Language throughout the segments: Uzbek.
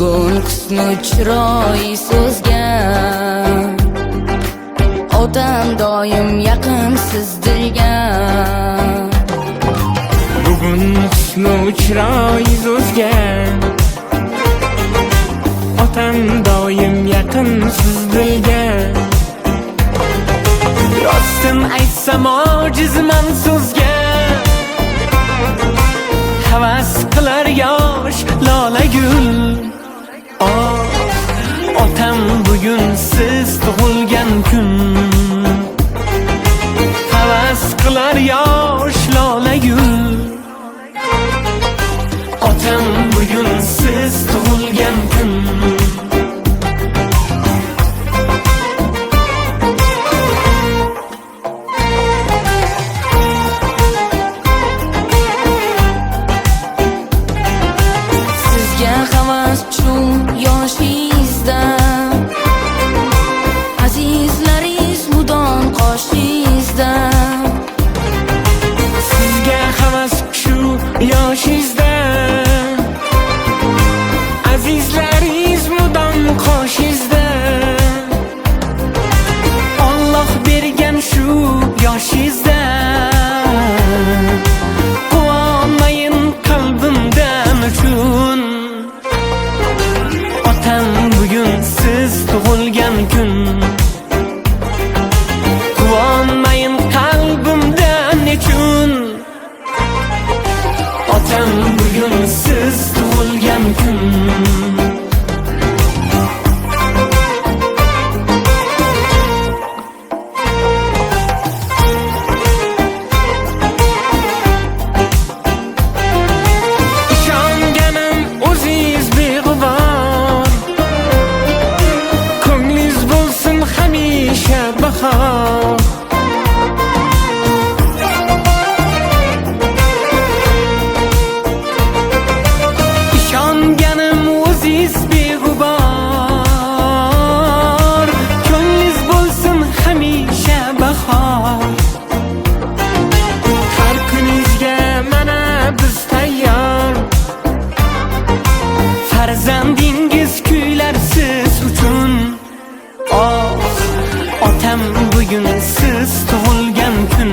Bugun husnu chiroyi so'zga otam doim yaqin siz dilga. Bugun husnu chiroyi so'zga otam doim yaqin siz dilga. Rostdan aytsam ojizman so'zga, havas qilar yosh lola gul. Otam bugun siz tug'ilgan kun, havas qilar yosh lola gul. Otam bugun siz tug'ilgan kun. Havas shu yoshingizda, azizlaringiz mudom qoshingizda. Sizga havas shu yoshingizda, azizlaringiz mudom qoshingizda. Alloh bergan shu yoshingizda, quvonmayin qalbimdan uchun. Otam bugun siz tug'ilgan kun, quvonmayin qalbimdan nechun. Otam bugun siz tug'ilgan kun. Ishonganim o'zingiz beg'ubor, ko'nglingiz bo'lsin hamisha bahor. Ishonganim o'zingiz beg'ubor, ko'nglingiz bo'lsin hamisha bahor. Har kuningizga mana biz tayyor, farzandingiz kuylar siz uchun. Otam bugun siz tug'ilgan kun,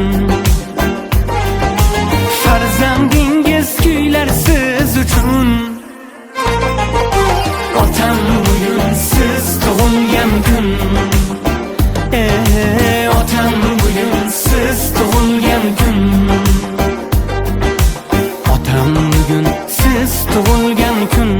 farzandingiz kuylar siz uchun. Otam bugun siz tug'ilgan kun. Otam bugun siz tug'ilgan kun. Otam bugun siz tug'ilgan kun.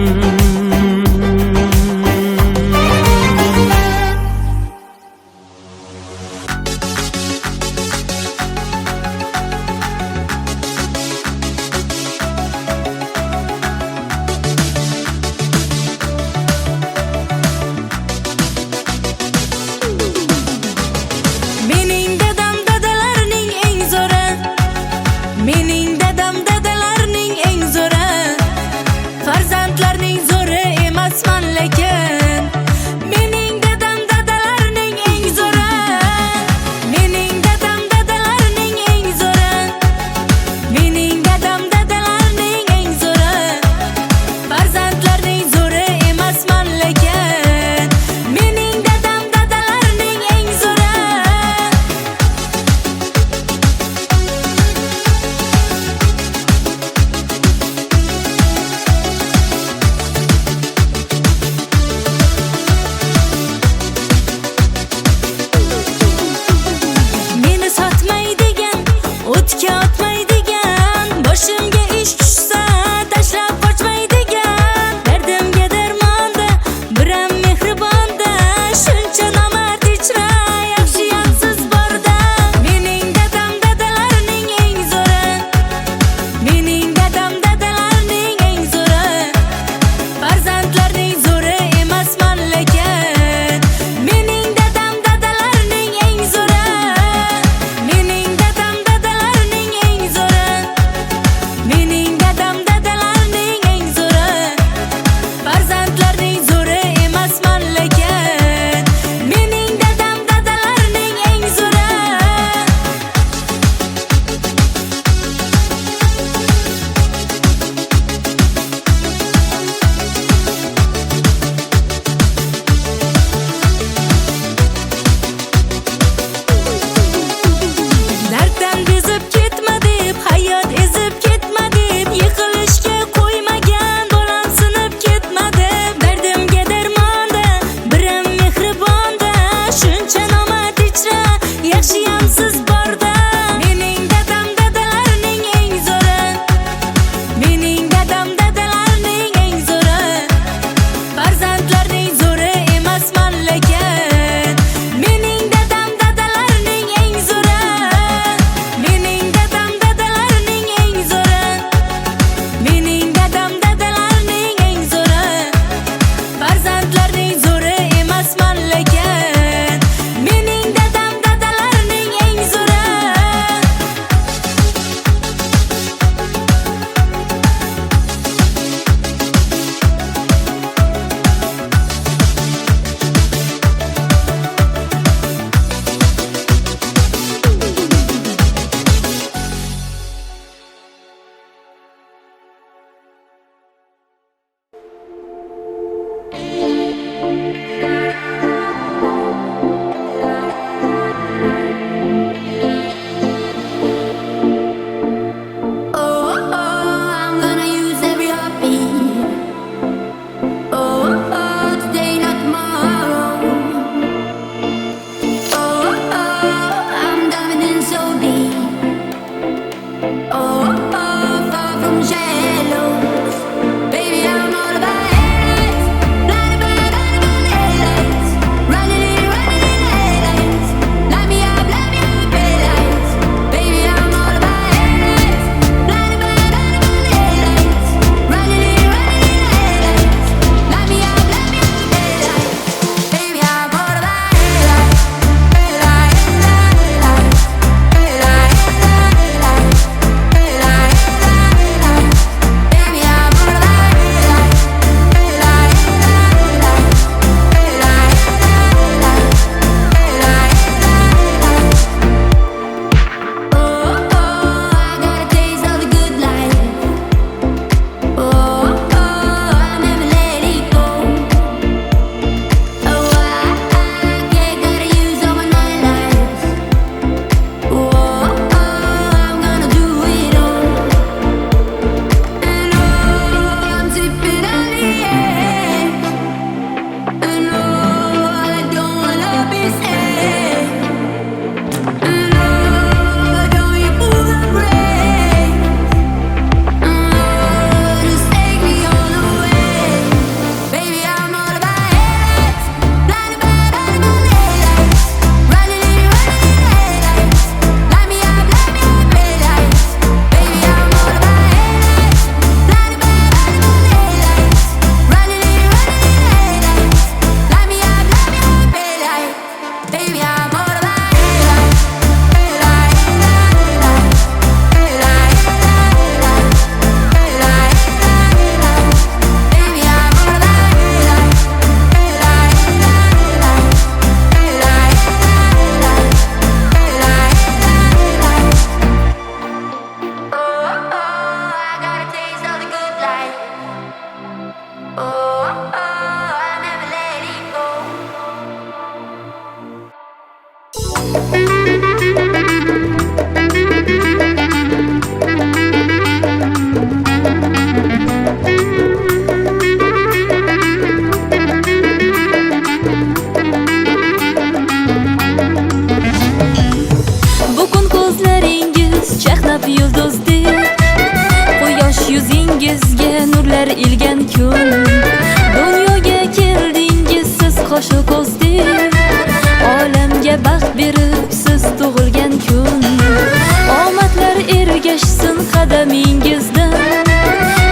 qadamingizdan,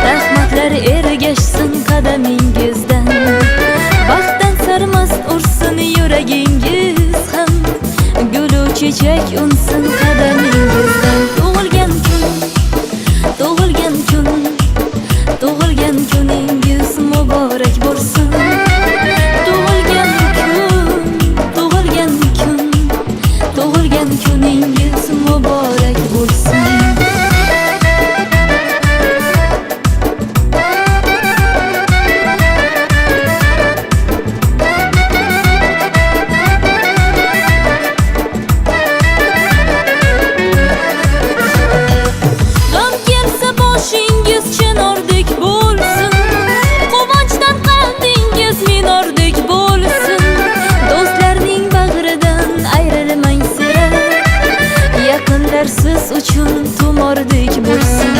rahmatlar ergashsin qadamingizdan. Baxtdan sarmast ursin yuragingiz ham, gulu chechak unsin qadamingizdan. Tug'ilgan kun, tug'ilgan kun, tug'ilgan kuningiz muborak bo'lsin. Tug'ilgan kun, tug'ilgan kun, tug'ilgan kuningiz muborak bo'lsin. G'am kelsa boshingiz chinordek bo'lsin, quvonchdan qalbingiz minordek bo'lsin. Do'stlarning bag'ridan ayrilmang sira, yaqinlar siz uchun tumordek bo'lsin.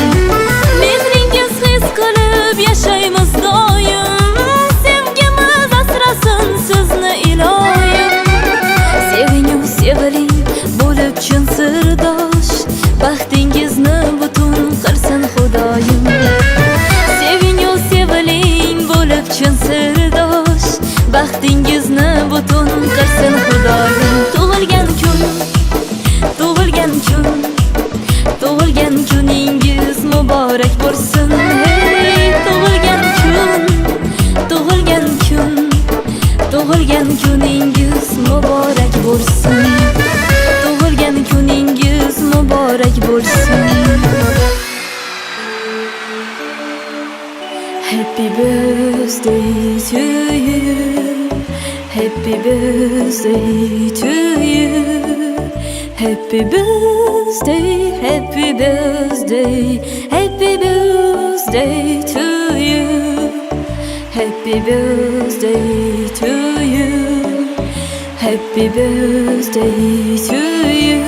Mehringiz his qilib yashaymiz doim, sevgimiz asrasin sizni iloyim. Sevingu seviling bo'lib chin sirdosh, baxtingizni butun qilsin Xudoyim. Sevingu seviling bo'lib chin sirdosh, baxtingizni butun qilsin Xudoyim. Tug'ilgan kun, tug'ilgan kun, tug'ilgan kuningiz muborak bo'lsin. Hey, tug'ilgan kun, tug'ilgan kun, tug'ilgan kuningiz muborak bo'lsin. Tug'ilgan kuningiz muborak bo'lsin. Happy birthday to you, happy birthday to you, happy birthday, happy birthday, happy birthday to you, happy birthday to you, happy birthday to you,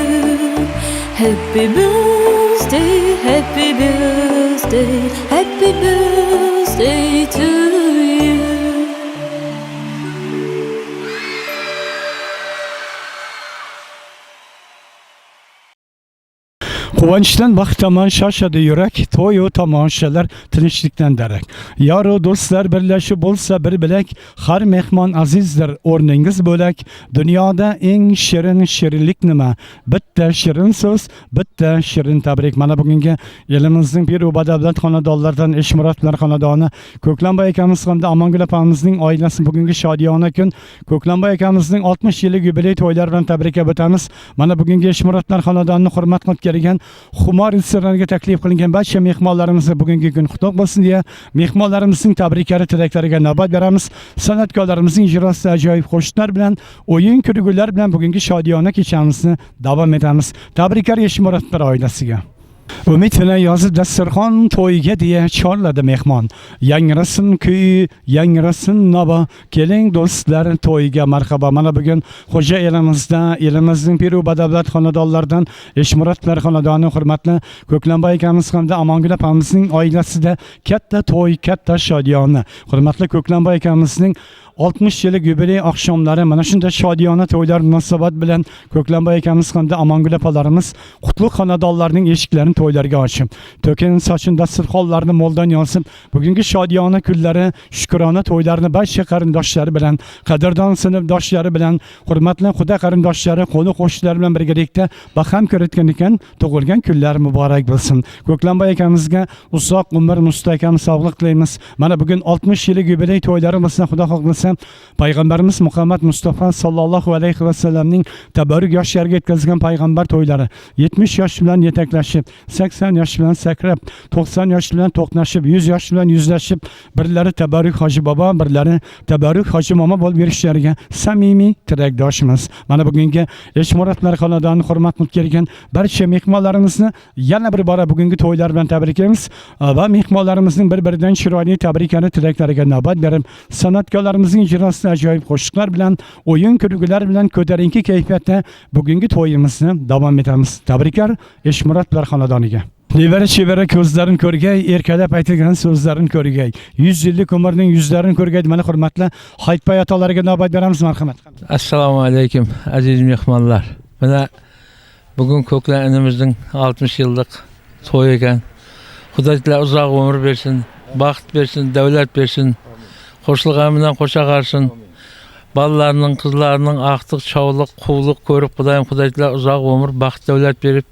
happy birthday, happy birthday, happy birthday to you. Quvonchdan baxt tomon shoshadi yurak, to'yu tomoshalar tinchlikdan darak. Yoru do'stlar birlashib bo'lsa bir bilak, har mehmon azizdir o'rningiz bo'lak. Dunyoda eng shirin shirinlik nima? Bitta shirin so'z, bitta shirin tabrik. Mana bugungi elimizning bir badavlat xonadonlardan Eshmuratlar xonadoni Ko'klamboy akamiz hamda Amongul opamizning oilasi bugungi shodiyona kun. Ko'klamboy akamizning 60 yillik yubiley to'ylari bilan tabriklab o'tamiz. Mana bugungi Eshmuratlar xonadonini hurmat qilib kelgan Xumor restoraniga taklif qilingan barcha mehmonlarimizni bugungi kun qutlug' bo'lsin deya mehmonlarimizning tabriklari, tilaklariga navbat beramiz. San'atkorlarimizning ijrosida ajoyib qo'shiqlar bilan, o'yin kulgular bilan bugungi shodiyona kechamizni davom etamiz. Tabriklar Eshmuratlar oilasiga. Umid bilan yozib dasturxon to'yiga deya chorladi mehmon. Yangrasin kuy, yangrasin navo, keling do'stlar to'yiga marhaba. Mana bugun xo'ja elimizda, elimizning bir badavlat xonadonlardan Eshmuratlar xonadoni hurmatli Ko'klamboy akamiz hamda Amongul opamizning oilasida katta to'y, katta shodiyona. Hurmatli Ko'klamboy akamizning 60 yillik yubiley oqshomlari mana shunday shodiyona to'ylar munosabat bilan Ko'klamboy akamiz hamda Amongul opalarimiz qutlug' xonadonlarning eshiklarini to'ylarga ochib, to'kin sochin dasturxonlarni mo'ldan yozib, bugungi shodiyona kunlari, shukrona to'ylarni barcha qarindoshlari bilan, qadrdon sinfdoshlari bilan, hurmatli xudo qarindoshlari, qo'ni qo'shnilar bilan birgalikda baham ko'rayotgan ekan, tug'ilgan kunlar muborak bo'lsin. Ko'klamboy akamizga uzoq umr, mustahkam sog'lik tilaymiz. Mana bugun 60 yillik yubiley to'ylarimizni xudo xohlasa Payg'ambarimiz Muhammad Mustafa sallallohu alayhi va sallamning tabarruk yoshlariga yetkazgan payg'ambar to'ylari 70 yosh bilan yetaklashib, 80 yosh bilan sakrab, 90 yosh bilan to'qnashib, 100 yosh bilan yuzlashib, birlari tabarruk hoji bobo, birlari tabarruk hoji momo bo'lib berishlariga samimiy tilakdoshmiz. Mana bugungi Eshmuratlar xonadoni hurmat qilib kelgan barcha mehmonlarimizni yana bir bora bugungi to'ylar bilan tabriklaymiz va mehmonlarimizning bir-biridan chiroyli tabriklari, tilaklariga navbat berib, san'atkorlarimizning ijrosida ajoyib qo'shiqlar bilan, o'yin kulgular bilan ko'tarinki kayfiyatda bugungi to'yimizni davom etamiz. Tabriklar Eshmuratlar xonadoniga. Nevara chevara ko'zlarini ko'rgay, erkalab aytilgan so'zlarini ko'rgay, 100 yillik umrning yuzlarini ko'rgay. Mana hurmatli Hayitboy atolariga navbat beramiz, marhamat. Assalomu alaykum aziz mehmonlar. Mana bugun Ko'klam inimizning 60 yillik to'yi ekan. Құдай ұзақ өмір берсін, бақыт берсін, дәулет берсін. Қошылғанымен қоша қарсын. Балаларының, қызларының ақтық, чаулық, қулық көріп, Құдайым ұзақ өмір, бақыт дәулет беріп,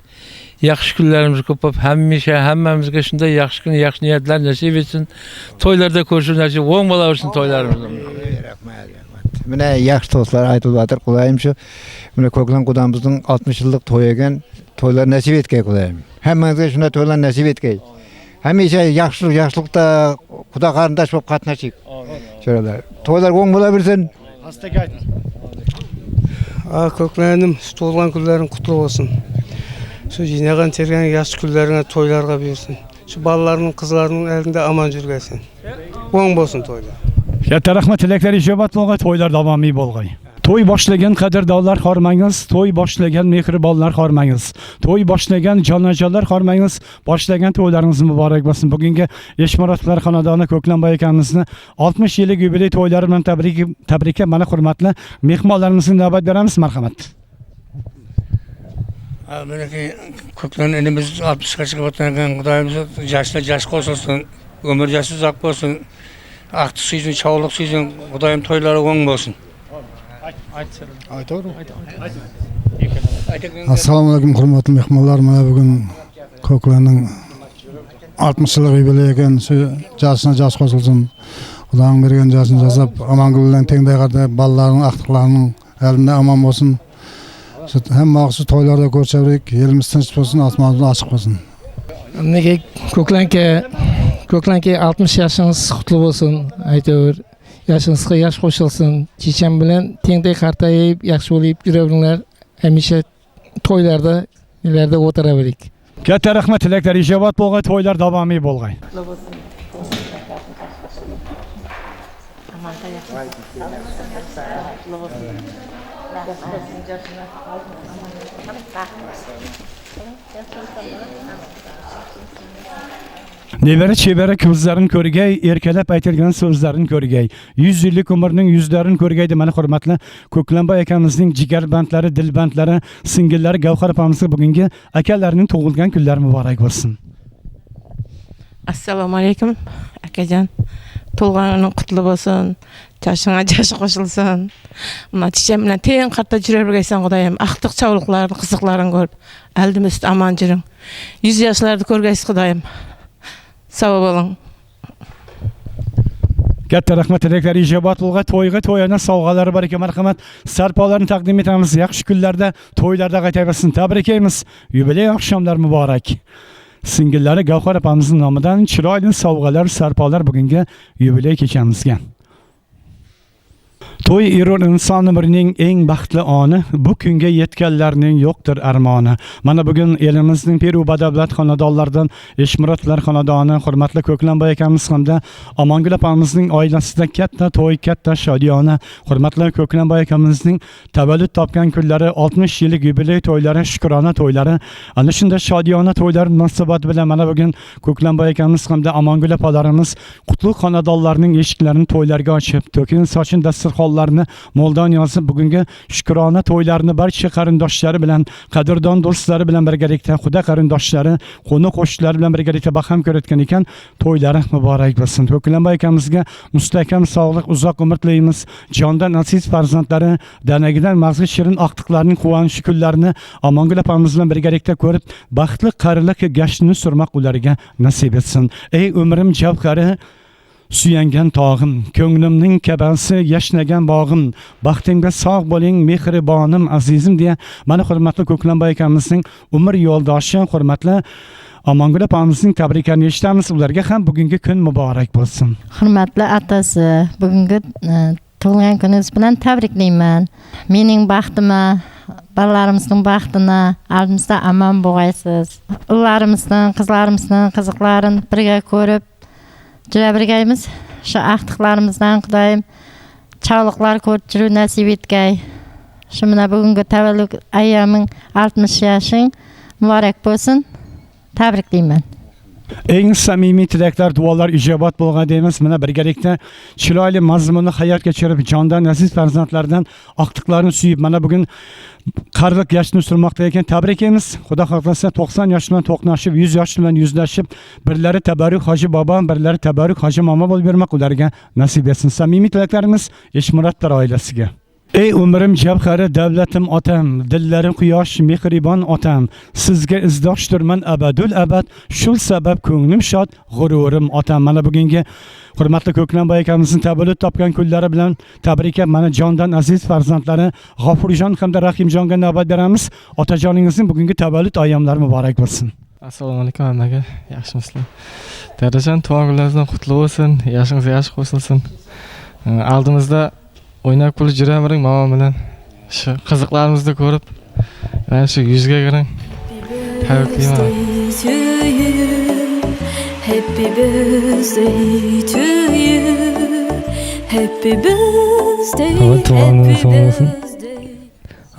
yaxshi kunlarimiz ko'pab, hamisha hammamizga shunday yaxshi kun, yaxshi niyatlar nasib etsin. To'ylarda ko'rishish nasib, o'ng bo'la bersin to'ylarimiz. Mine yaxshi dostlar aytılbadır Kudayım şu. Mine Köklen Kudamızın 60 yıllık toy eken toylar nasip etkey Kudayım. Hemmizge şuna toylar nasip etkey. Hamisha yaxşılıkta Kuda qarindaş bolup katnaşık. Şöyle toylar o'ng bo'la bersin. Köklenim tuğulgan günlerin kutlu olsun. Şu jinagan tergen yaş günlerine toylarga bersin. Şu balalarının kızlarının elinde aman жүрgesin. O'ng bolsun toylar. Katta rahmat, tilaklar ijobat bo'lg'ay, to'ylar davomiy bo'lg'ay. To'y boshlagan qadrdonlar xormangiz, to'y boshlagan mehribonlar xormangiz, to'y boshlagan jonajonlar xormangiz, boshlagan to'ylaringiz muborak bo'lsin. Bugungi Eshmurodlar xonadoni Ko'klanboy akamizni 60 yillik yubiley to'ylari bilan tabriklab, mana hurmatli mehmonlarimizni navbat beramiz, marhamat. Meneki Köklen elimiz 60'a çıkıp oturgan Kudayımız yaşta yaş koşulsun, ömür yaşı uzak olsun. Aktı suysun, çavuluk suysun, Kudayım toyları o'ng bolsun. Assalamu alaikum hurmatli mehmonlar. Mana bugun Köklenning 60 yillik yubiley ekan, shu yaşına yaş qo'shilsin. Xudoning bergan yaşını jasab, amangull bilan tengday qarda balalarning aqtiqlarning elinde aman bolsun. Hamma vaqt to'ylarda ko'rishaylik, elimiz tinch bo'lsin, osmonimiz ochiq bo'lsin. Nega Köklenke 60 yaşınız kutlu olsun. Aytıyor. Yaşınızga yaş qo'shilsin. Chechem bilan tengday qartayib, yaxshi bo'lib yuraveringlar. Hamisha to'ylarda, nelarda o'tiraverik. Katta rahmat, tilaklar ijobat bo'lg'ay, to'ylar davomiy bo'lg'ay. Nevara chevara ko'zlarini ko'rgay, erkalab aytilgan so'zlarini ko'rgay. 100 yillik umrning yuzlarini ko'rgay deb mana hurmatli Ko'klanboy akamizning jigarbandlari, dilbandlari, singillari Gavhar opamizga bugungi akalarining tug'ilgan kunlari muborak bo'lsin. Assalomu alaykum akajon. To'lganing qutlu bo'lsin. Yaşına yaş qo'shilsin. Mana checham bilan teng qarta yuravergaysan Xudoyim. Aqtiq chavliqlarni, qiziqlarini ko'rib, aldimiz aman juring. 100 yoshlarni ko'rgaysiz Xudoyim. Sağ olun. Katta rahmat, tilaklar ijobat bo'lg'ay, to'yga to'yana sovg'alari bor ekan, marhamat. Sarpolarni taqdim etamiz. Yaxshi kunlarda, to'ylarda qaytaversin. Tabriklaymiz. Yubiley oqshomlar muborak. Singillari Gavhar opamizning nomidan chiroyli sovg'alar, sarpolar bugungi yubiley kechamizga. To'y erur inson umrining eng baxtli oni, bu kunga yetganlarning yo'qdir armoni. Mana bugun elimizning Peru badavlat xonadonlaridan Eshmurodlar xonadoni hurmatli Ko'klanboy akamiz hamda Amongul opamizning oilasida katta to'y, katta shodiyona. Hurmatli Ko'klanboy akamizning tavallud topgan kunlari, 60 yillik yubiley to'ylari, shukrona to'ylari, ana shunday shodiyona to'ylar munosabati bilan mana bugun Ko'klanboy akamiz hamda Amongul opalarimiz qutlug' xonadonlarining eshiklarini to'ylarga ochib, to'kin sochin dasturxonlarni mo'ldon yozib, bugungi shukrona to'ylarini barcha qarindoshlari bilan, qadrdon do'stlari bilan birgalikda, xudo qarindoshlari, qo'ni qo'shnilar bilan birgalikda baham ko'rayotgan ekan, to'ylari muborak bo'lsin. Ko'klanboy akamizga mustahkam sog'lik, uzoq umr tilaymiz. Jondan aziz farzandlari, danagidan mag'zi shirin aqtiqlarning quvonchi kunlarini Amongul opamiz bilan birgalikda ko'rib, baxtli qarilik gashtini surmoq ularga nasib etsin. Ey umrim javhari, suyangan tog'im, ko'nglimning kabasi, yashnagan bog'im, baxtingga sog' bo'ling mehribonim azizim deya mana hurmatli Ko'klanboy akamizning umr yo'ldoshi hurmatli Amongul opamizning tabriklarini eshitamiz. Ularga ham bugungi kun muborak bo'lsin. Hurmatli atasi, bugungi tug'ilgan kuningiz bilan tabriklayman. Mening baxtima, balalarimizning baxtini oldimizda aman bo'lg'aysiz. Ullarimizning, qizlarimizning qiziqlarini birga ko'rib juravergaymiz. Shu aqtiqlarimizdan Xudoyim chavliqlar ko'rib juru nasib etgay. Shu mana bugungi tavallud ayyoming 60 yoshing muborak bo'lsin. Tabriklayman. Eng samimiy tilaklar, duolar ijobat bo'lgan deymiz. Mana birgalikda chiroyli mazmunli hayot kechirib, jondan aziz farzandlardan aqtiqlarini suyib, mana bugun 40 yoshni surmoqda ekan. Tabriklaymiz. Xudo xohlasa 90 yosh bilan to'qnashib, 100 yosh bilan yuzlashib, birlari tabarruk Hoji bobo, birlari tabarruk Hoji momo bo'lib bermoq, ularga nasib etsin. Samimiy tilaklarimiz Eshmuratlar oilasiga. Ey umrim javhari davlatim otam, dillarim quyosh mehribon otam, sizga izdoshdirman abadul abad, shul sabab ko'nglim shod, g'ururim otam. Mana bugungi hurmatli Ko'klamboy akamizning tavallud topgan kunlari bilan tabriklab, mana jondan aziz farzandlari G'ofurjon hamda Rahimjonga navbat beramiz. Otajoningizning bugungi tavallud ayyomlari muborak bo'lsin. Assalomu alaykum hammaga, yaxshimisizlar? Dadajon, tug'ilgan kunlaringiz qutlug' bo'lsin, yoshingiz yosh qo'shilsin. Oldimizda o'ynab kulib juravering mamam bilan. Shu qiziqlarimizni ko'rib, mana shu yuzga kiring. Tabriklayman. Happy birthday to you. Happy birthday.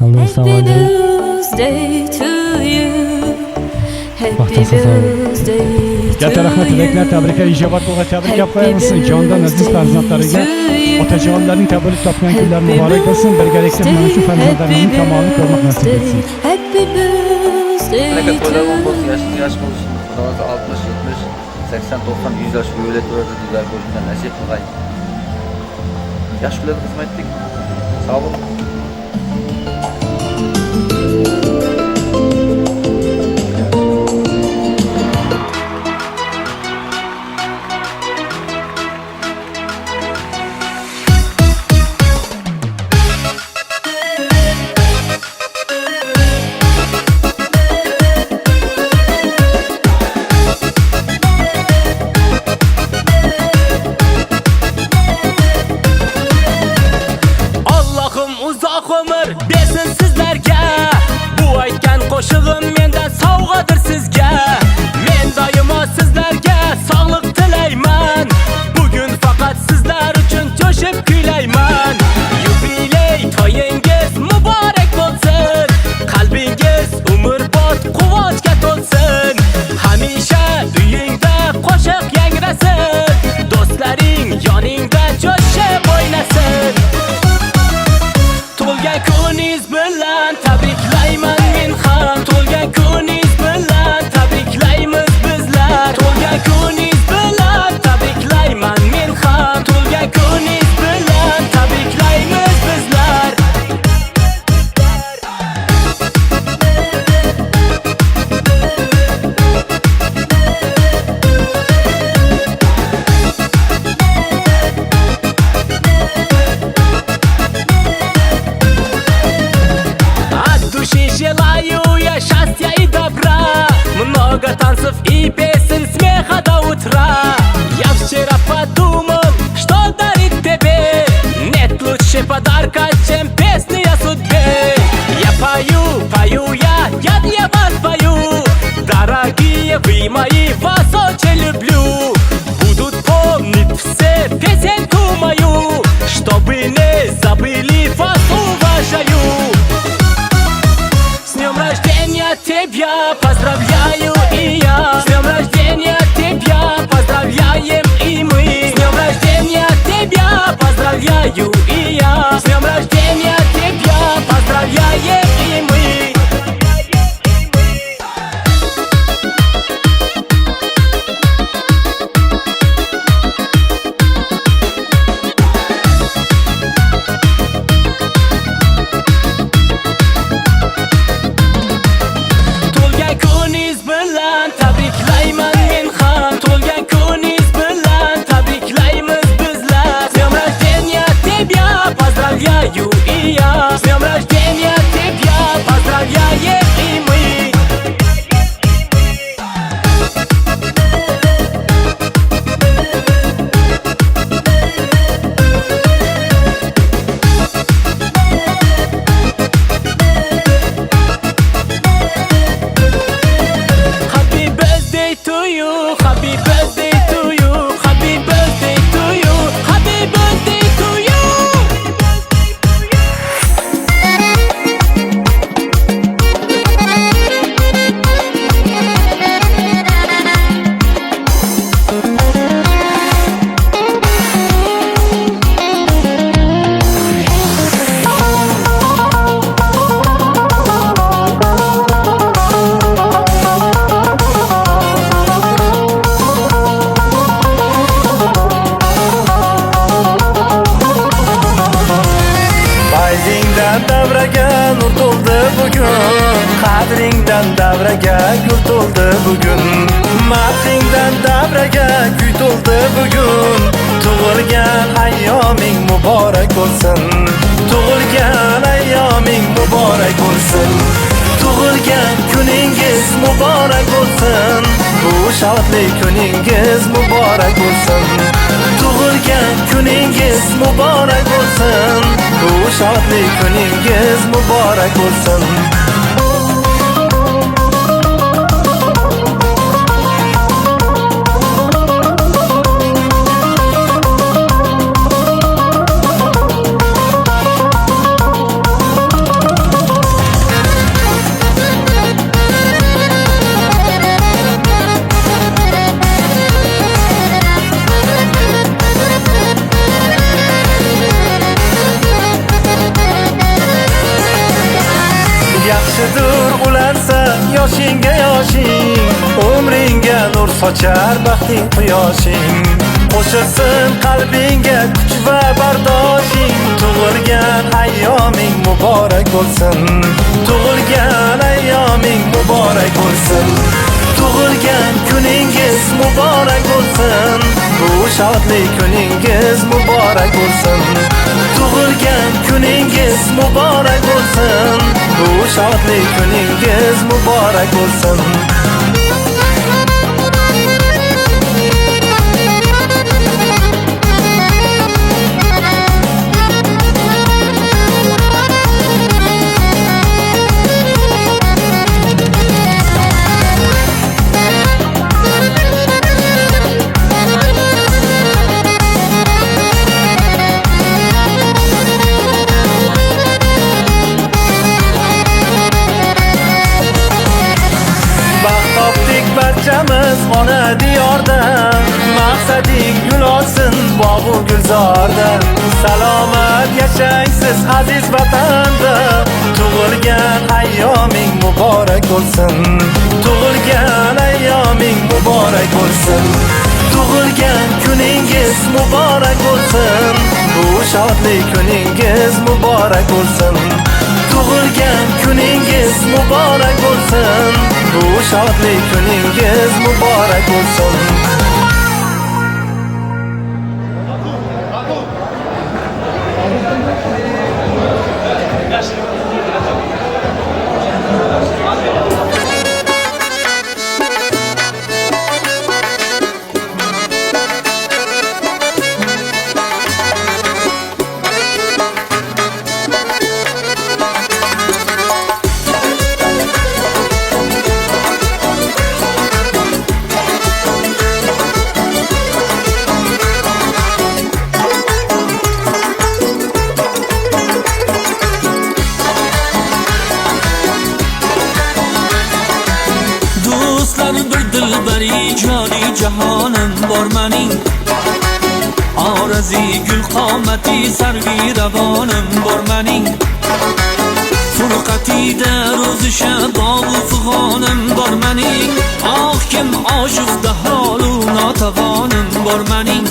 Happy birthday to you. Happy birthday. Katta rahmat, tilaklar, tabriklar, ijobat bo'lgan tabriklab qo'yamiz. Jondan aziz farzandlariga otajonlarning tavallud topgan kunlari muborak bo'lsin. Birgalikda mana shu farzandlarning kamolini ko'rmoq nasib etsin. Happy birthday. Yaş olsun. Xudoga 60, 70, 80, 90, 100 yosh o'ylab turadi, sizlar ko'rishdan nasib qilay. Yosh kunlarda xizmat etdik. Sog' bo'ling. Qo'shig'im mendan sovg'adir sizga. Men doimo sizlarga sog'lik tilayman. Bugun faqat sizlar uchun to'shib kuylayman. Yubiley to'yingiz muborak bo'lsin. Qalbingiz umrbod quvonchga to'lsin. Hamisha uyingda qo'shiq yangrasin. Do'stlaring yoningda jo'shib o'ynasin. Tug'ilgan kuningiz bilan tabriklayman men ham. Tug'ilgan kuningiz bilan tabriklaymiz bizlar. Tug'ilgan kuningiz bilan tabriklayman men ham. Tug'ilgan kuningiz bilan tabriklaymiz bizlar. Желаю я счастья и добра, много танцев и песен, смеха до утра. Я вчера подумал, что дарить тебе нет лучше подарка, чем песни о судьбе. Я пою я для вас пою. Дорогие вы мои, вас очень люблю. Будут помнить все песенку мою, чтобы не забыли, вас уважаю. С днем рождения тебя поздравляю и я. С днем рождения тебя поздравляем и мы. С днем рождения тебя поздравляю и я. С днем рождения тебя поздравляем и мы. Поздравляю и я. С днем рождения тебя Madhingdan davraga gul to'ldi bugun. Madhingdan davraga kuy to'ldi bugun. Tug'ilgan ayyoming muborak bo'lsin. Tug'ilgan ayyoming muborak bo'lsin. Tug'ilgan kuningiz muborak bo'lsin. Bu shodli kuningiz muborak bo'lsin. Tug'ilgan kuningiz muborak bo'lsin. Bu shodli kuningiz muborak bo'lsin. Yaxshidir ulansa yoshingga yoshing, umringga nur sochar baxting quyoshing. Qo'shilsin qalbingga kuch va bardoshing. Tug'ilgan ayyoming muborak bo'lsin. Tug'ilgan ayyoming muborak bo'lsin. Tug'ilgan kuningiz muborak bo'lsin. Bu shodli kuningiz muborak bo'lsin. Tug'ilgan kuningiz muborak bo'lsin. Bu shodli kuningiz muborak bo'lsin. Barchamiz ona diyorda, maqsading gul olsin bog'u gulzorda. Salomat yashang siz aziz vatanda. Tug'ilgan ayyoming muborak bo'lsin. Tug'ilgan ayyoming muborak bo'lsin. Tug'ilgan kuningiz muborak bo'lsin. Bu shodli kuningiz muborak bo'lsin. Tug'ilgan kuningiz muborak bo'lsin. Bu shodli kuningiz muborak bo'lsin. joni jahonim bor mening, Arazi gul qomati sarvi ravonim bor mening, Furqatida ro'zi shabobu fig'onim bor mening, Ah kim oshiqda holu notavonim bor mening,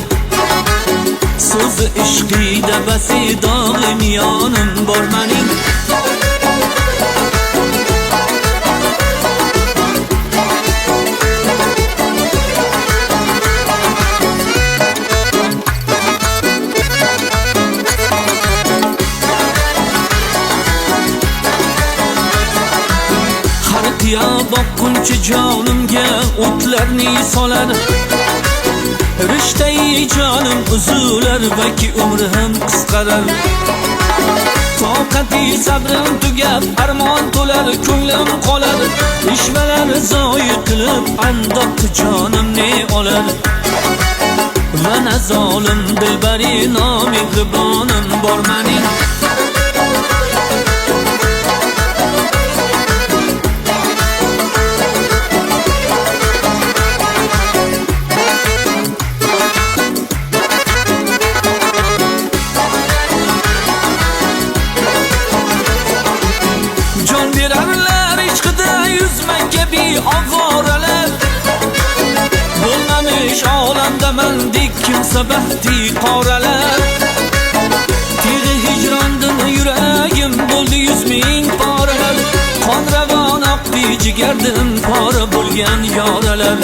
So'zi ishqida basi dog'i miyonim bor mening. Ya boqquncha jonimga o'tlarni solar, Rishtai jonim uzular va ki umrim qisqarar. Toqati sabrim tugab armon to'lar, ko'nglim qolar, ishvalar zoyi qilib andoq jonimni olar. Va na zolim dilbari nomehribonim bor mening, ovoralar bo'lmamiş olamda mendek kimsa baxti qoralar. Tig'i hijrondan yuragim bo'ldi 100 ming poralar, qon ravon oqdi jigardan pora bo'lgan yoralar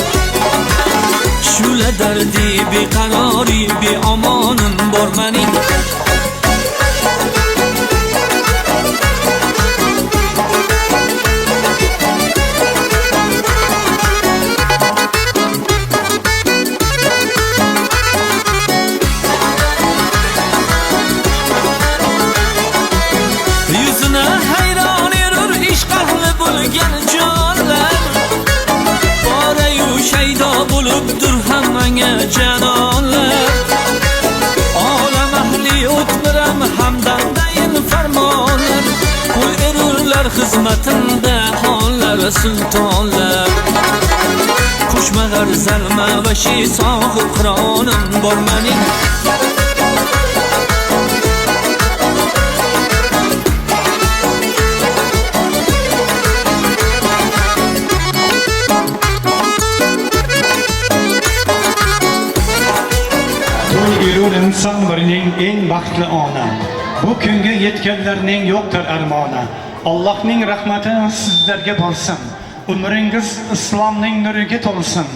Shula dardi beqarori beomonim bor mening Yüzüne hayran erur ishq ahli bo'lgan jonlar Borayu shaydo bo'libdir hammaga janonlar Olam ahli o'tmiram hamdamdayin farmonlar Qo'y erurlar xizmatimda xonlar sultonlar Qushma g'arzalma va shi sohib qironim bor mening Erur inson birining eng baxtli ona. Bu kunga yetganlarning yo'qdir armoni. Allohning rahmati sizlarga bo'lsin. Umringiz islomning nuriga to'lsin.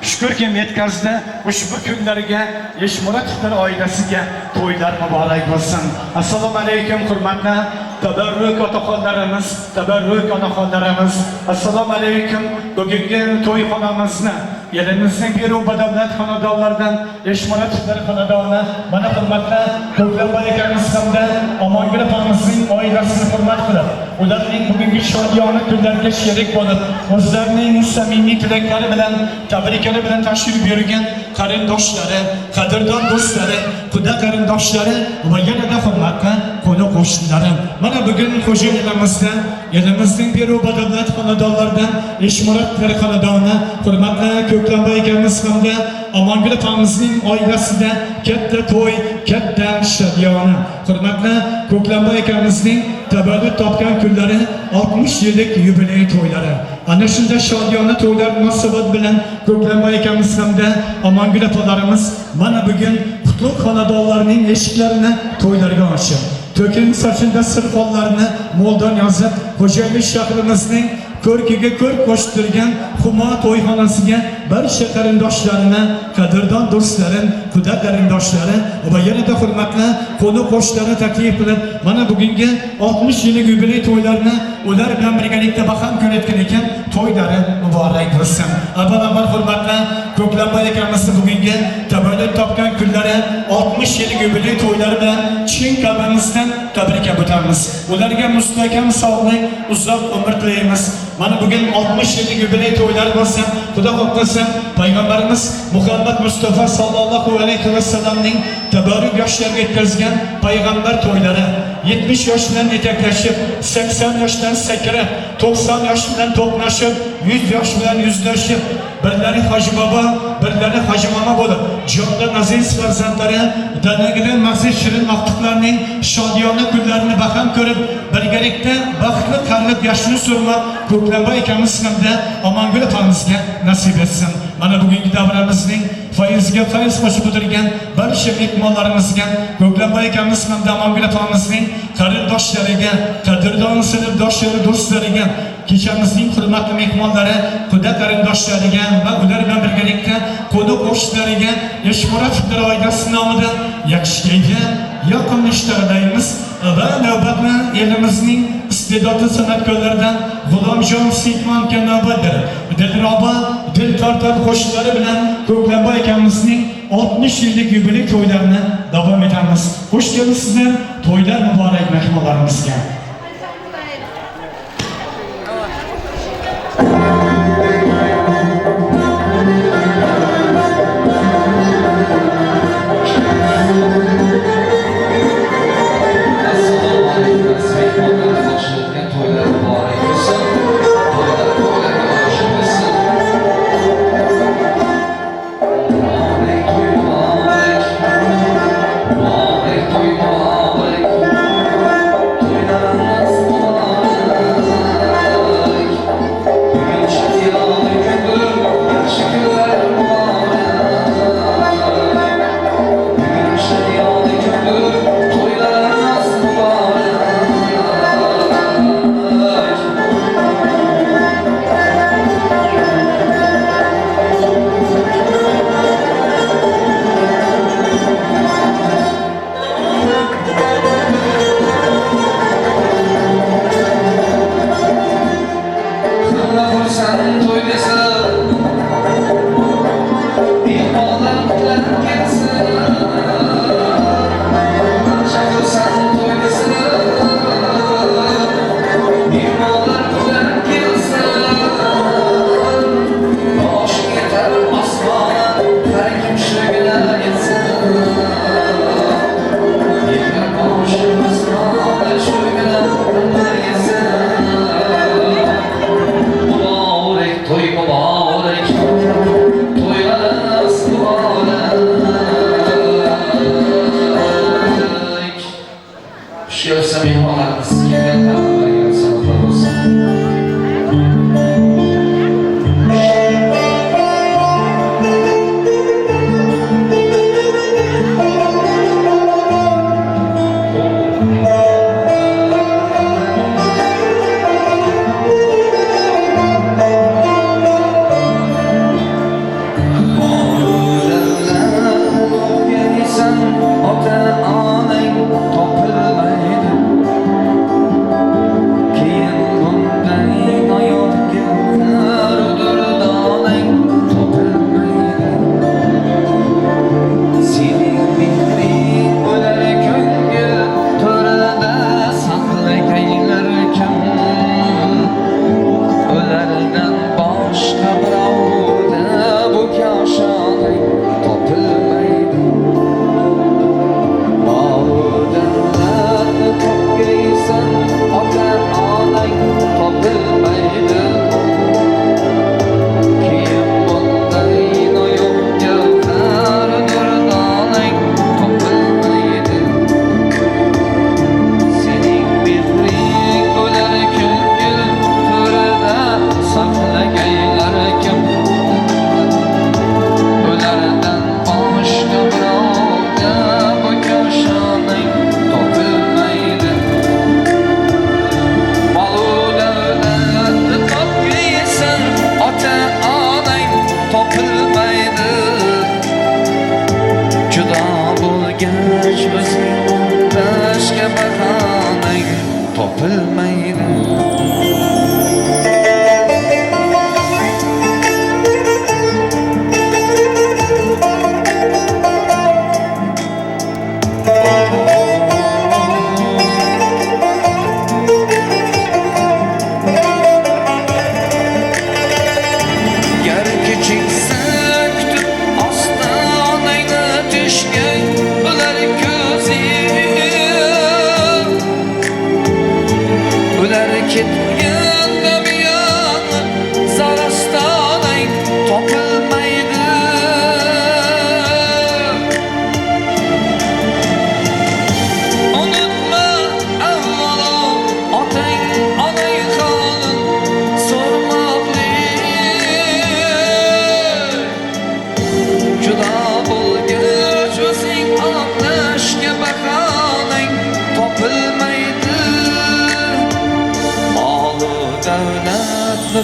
Shukrki yetkazdi ushbu kunlarga Eshmuratovlar oilasiga to'ylar muborak bo'lsin. Assalomu alaykum hurmatli tabarruk otaxonlarimiz, tabarruk onaxonlarimiz. Assalomu alaykum. Bugungi to'yxonamizni elimizning Peru badavlat xonadonlaridan Eshmuratovlar xonadoni mana hurmatli Ko'klamboy akamiz hamda Omongul opamizning oilasini hurmat qilib, ularning bugungi shodiyona kunlarga sherik bo'lib, o'zlarining samimiy tilaklari bilan, tabriklari bilan tashrif buyurgan qarindoshlari, qadrdon do'stlari, xudo qarindoshlari va yanada hurmatli qo'ni qo'shnilari. Mana bugun xo'jayilimizda elimizning Peru badavlat xonadonlaridan Eshmuratovlar xonadoni hurmatli Ko'klamboy akamiz hamda Omongul opamizning oilasida katta to'y, katta shodiyona. Hurmatli Ko'klamboy akamizning tavallud topgan kunlari 60 yillik yubiley to'ylari. Ana shunday shodiyona to'ylar munosabat bilan Ko'klamboy akamiz hamda Omongul opalarimiz mana bugun qutlug' xonadonlarining eshiklarini to'ylarga ochib, to'kin sochinda sirxonlarni mo'ldan yozib, Xo'jayli shahrimizning ko'rkiga ko'rk qo'shtirgan Humo to'yxonasiga barcha qarindoshlarini, qadrdon do'stlarim, xudo qarindoshlari va yanada hurmatli qo'ni qo'shnilari taklif qilib, mana bugungi 60 yillik yubiley to'ylarini ular bilan birgalikda baham ko'rayotgan ekan, to'ylari muborak bo'lsin. Avvalambor hurmatli Ko'klamboy akamizni bugungi tavallud topgan kunlari 60 yillik yubiley to'ylari bilan chin qalbimizdan tabrik o'tamiz. Ularga mustahkam sog'lik, uzoq umr tilaymiz. Mana bugün 60 yillik yubiley to'ylari bo'lsa, Xudo xohlasa payg'ambarimiz Muhammad Mustafa sallallohu alayhi va sallamning tabarruk yoshlariga yetkazgan payg'ambar to'ylari 70 yosh bilan yetaklashib, 80 yoshdan sakrab, 90 yosh bilan to'qnashib, 100 yosh bilan yuzlashib, birlari Hoji bobo, birlari Hoji mama bo'lib, jondan aziz farzandlari danagidan mahzuz shirin maqtuqlarning shodiyona kunlarini baham ko'rib, birgalikda baxtli qarib yoshini surmoq Ko'klamboy akamiz hamda Omongul opamizga nasib etsin. Mana bugungi davramizning foizga foiz qo'shib o'tirgan barcha mehmonlarimizga, Ko'klamboy akamiz hamda Omongul opamizning qarindoshlariga, qadrdon sinfdoshlari, do'stlariga, kechamizning hurmatli mehmonlari, xudo qarindoshlariga va ular bilan birgalikda qo'ni qo'shnilariga Eshmuratovlar oilasi nomidan yaxshilikka, yoqimli ishlarlaymiz va navbatni elimizning iste'dodli san'atkorlaridan G'ulomjon Seyitmonga navbatdir. Dilroba, dil tortar qo'shiqlari bilan Ko'klamboy akamizning 60 yillik yubiley to'ylarini davom etamiz. Xush kelibsizlar, to'ylar muborak mehmonlarimizga. To'ylar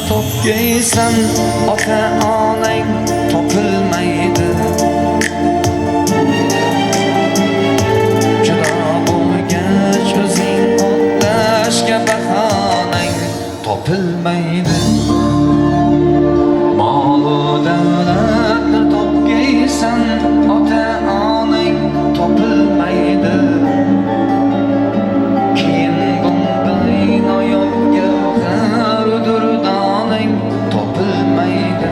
Topgaysan ota onang topilmaydi. Judo bo'lgach o'zing otlashga bahonang topilmaydi. Mol-u davlatni topgaysan ota onang topilmaydi. Keyin bunday noyob gavhar durdoning topilmaydi.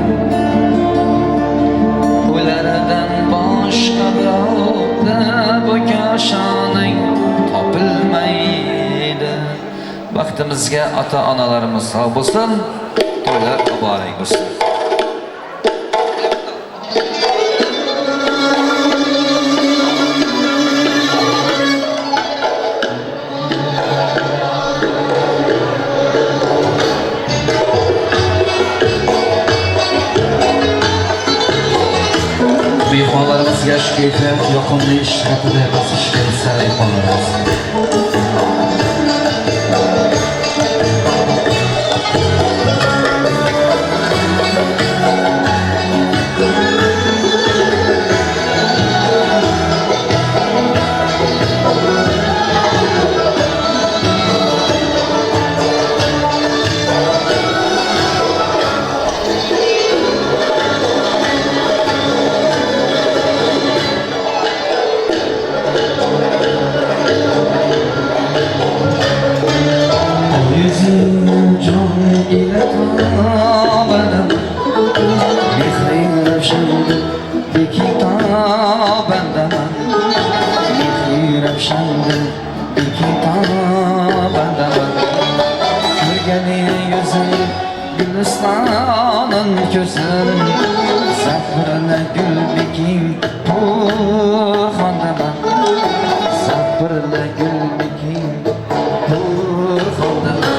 Ulardan boshqa birovda bu koshoning topilmaydi. Vaqtimizga ota-onalarimiz sog' bo'lsin, to'ylar muborak bo'lsin. Mehmonlarimiz yosh kayfiyat, yoqimli ish haqida bosishga kelsa mehmonlarimiz. Gülistanın kösün Sabrına gül bikin bu xondaman Sabrına gül bikin bu xondaman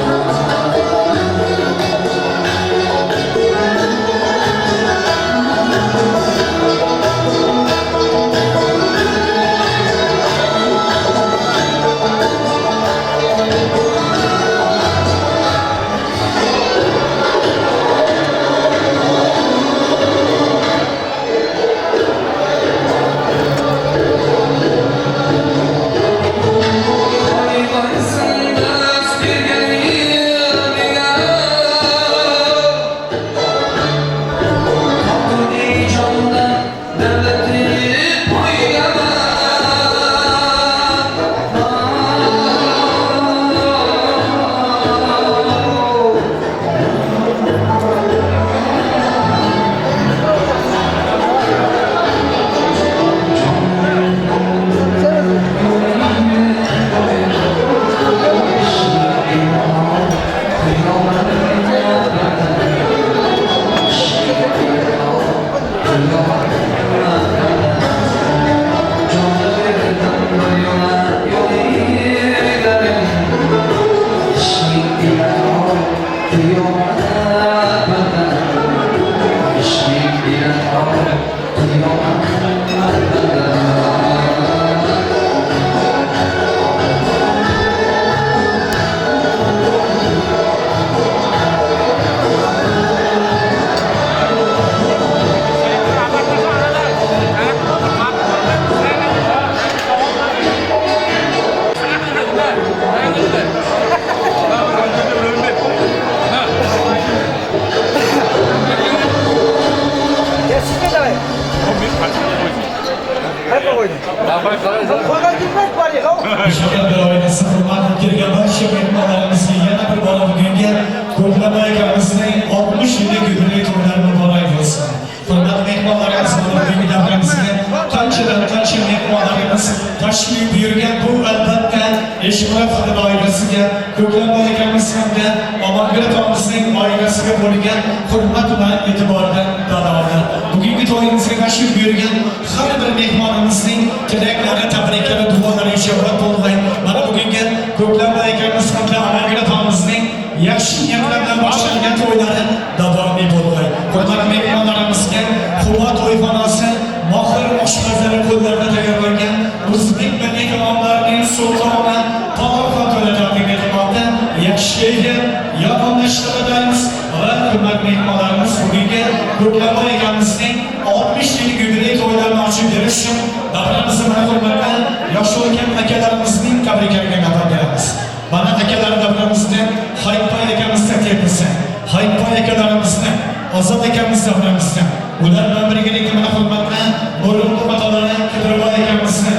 Şöyle bir oynasın, kurban kirgen barcha mehmonlarimizga yana bir bora bugungi ko'plab akamizning 67 yubiley to'ylari muborak bo'lsin. Hurmatli mehmonlarimiz, bugungi davramizga qanchadan qancha mehmonlarimiz tashrif buyurgan, bu albatta Eshmurat Xonada oilasiga, ko'plab akamiz hamda Omongulat opamizning oilasiga bo'lgan hurmat va e'tibordan dalolat. Bugungi to'yimizga tashrif buyurgan har bir mehmonimizning tilaklari, tabriklari, duolari ijobot bo'lgan. Mana bugungi ko'plab akamiz hamda Omongulat opamizning yaxshi niyatlar bilan boshlangan to'ylari davomiy bo'lgan. Hurmatli mehmonlarimizga Quva to'yxonasi mohir oshpazlar qo'llarida tayyorlangan o'zbek milliy taomlarining sultoni taom xotira taqdim etilmoqda. Yaxshi kayfiyat, yoqimlashtiradaymiz va hurmatli mehmonlarimiz bugungi ko'plab akamizning 60 yillik yubiley to'ylarini ochib berish uchun davramizni mana hurmatli yosh o'lgan akalarimizning tabriklariga navbat beramiz. Mana akalar davramizda Hayitboy akamiz taklif qilsa, Hayitboy akalarimizni, Ozod akamiz davramizda ular bilan birgalikda mana hurmatli O'rindiq otalari Qidirboy akamizni,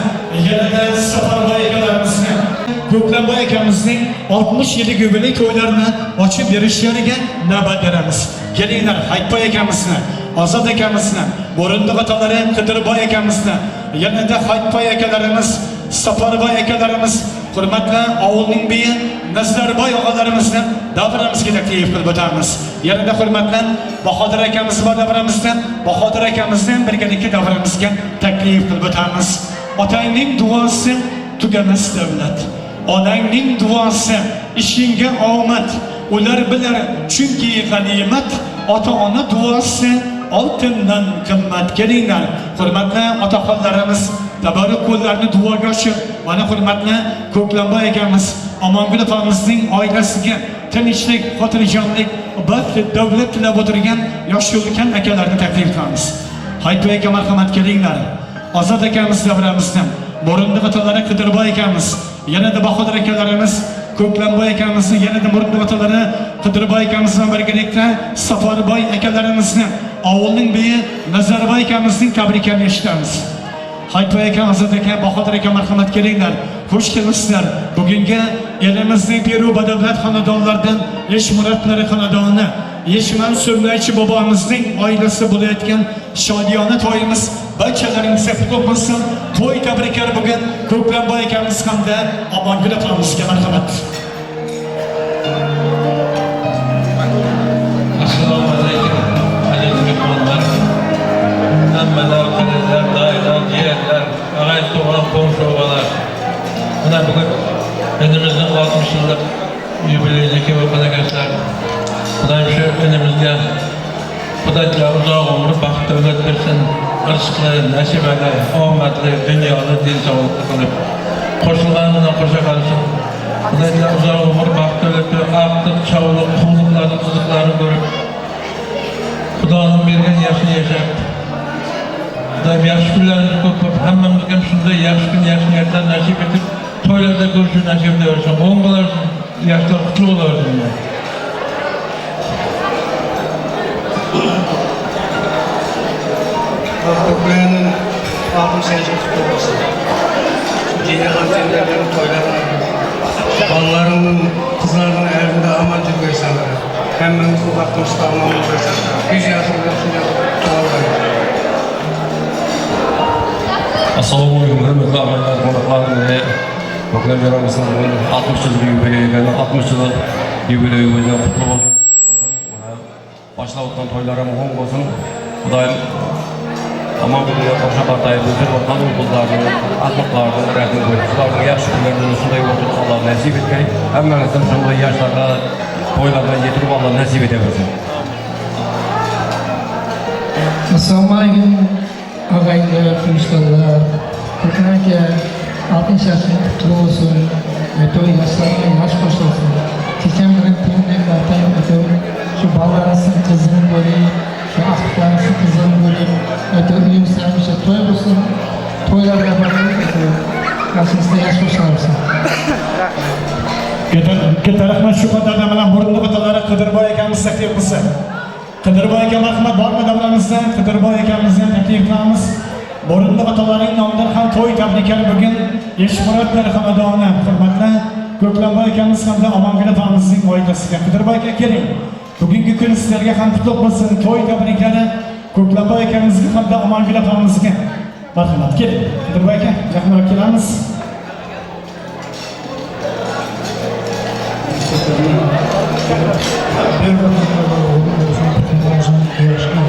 yanada Safarboy akalarimizni, Ko'klamboy akamizning 60 yillik yubiley to'ylarini ochib berishlariga navbat beramiz. Kelinglar, Hayitboy akamizni, Ozod akamizni, O'rindiq otalari Qidirboy akamizni, yanada Hayitboy akalarimiz, Safarboy akalarimiz, hurmatli ovulning beyi Nazarboy og'alarimizni davramizga taklif qilib o'tamiz. Yanada hurmatli Bahodir akamiz va davramizda Bahodir akamizni birgalikda davramizga taklif qilib o'tamiz. Otangning duosi tugamas davlat. Onangning duosi ishingga omad. Ular bilar chunki g'animat. Ota-ona duosi oltindan qimmat. Kelinglar, hurmatli otaxonlarimiz, tabarruk qo'llarni duoga ochib, mana hurmatli Ko'klamboy akamiz, Omongulat opamizning oilasiga tinchlik, xotirjamlik, baxt, davlat tilab o'tirgan yosh yo'lkan akalarni taklif qilamiz. Hayitboy aka marhamat, kelinglar. Ozod akamiz davramizda, O'rindiq otalari Qidirboy akamiz, yanada Bahodir akalarimiz, Ko'klamboy akamizni, yanada O'rindiq otalari Qidirboy akamiz bilan birgalikda Safarboy akalarimizni, ovulning beyi Nazarboy akamizning tabriklarini eshitamiz. Hayitboy aka, Ozod aka, Bahodir aka marhamat, kelinglar. Xush kelibsizlar. Bugungi elimizning Peru badavlat xonadonlaridan Eshmuratlar xonadoni, Eshman So'mlaychi bobomizning oilasi bo'layotgan shodiyona to'yimiz barchalaringizga qutlug' bo'lsin. To'y tabriklari bugun Ko'klamboy akamiz hamda Omongulat opamizga marhamat. Xudo uzoq umr, baxt davlat bersin. Rizqli, nasibali, omadli, dunyoda din sog'lik qilib qo'shilganidan qo'sha qolsin. Xudo uzoq umr, baxt davlat, aqtiq, sog'lik, qulluqlarni, qiziqlarni ko'rib Xudoning bergan yaxshi yashab. Xudo yaxshi kunlarni ko'p, hammamizga ham shunday yaxshi kun, yaxshi niyatlar nasib etib, to'ylarda ko'rish nasib etaversin. O'g'illar, yoshlar qutlug' bo'lsin. Kökleğinin 68 tutulması. Dine kantinlerin toylarına, ballarının, kızlarının elinde amancı koysanlar. Hemen uzaktan stavlamını koysanlar. 100 yaşında tuvalar. Assalamu alaikum hürmetli ağabeyler, konuklar ve Köklen Yaramızın 60 yıl yubileyi, 60 yıl yubileyi boyunca kutlu olsun. Başlavuttan toylara muhum olsun. Kudayım aman gününe koşa batayı gözü orkan uğullarını, aklıklarını, rəhdini koyup, sularını yaxşı günlerinin üstünde yolculuk Allah nasip etmeyi, hemmenizden şunlu yaşlarda toylarına getirip Allah nasip edebilsin. Assalomu alaykum ağaylar, turistlar. Ko'knaka 60 yaşın kutlu olsun. To'y yoshlarga yosh qo'shilsin. Kecham bilan tengdek bartayim etib, shu bolalarning qizini bo'lib, shu aqllarning qizini bo'lib, uyimizda hamisha to'y bo'lsin. To'ylarga borib, qashimizda yosh qo'shilsin. Katta rahmat shu qatorda bilan Bo'rinli otalari Qidirboy akamiz taklif qilsa. Qidirboy aka marhamat bormi davramizda? Qidirboy akamizni taklif qilamiz. Bo'rinli otalarining nomidan ham to'y tabriklari bugun Eshmurodlar xonadoni hurmatli Ko'klamboy akamiz hamda Omongul opamizning oilasiga. Qidirboy aka keling. Bugungi kun sizlarga ham qutlug' bo'lsin. To'y tabriklari Ko'klamboy akamizga hamda Omongul opamizga. Marhamat keling. Qidirboy aka, yaqinroq kelamiz.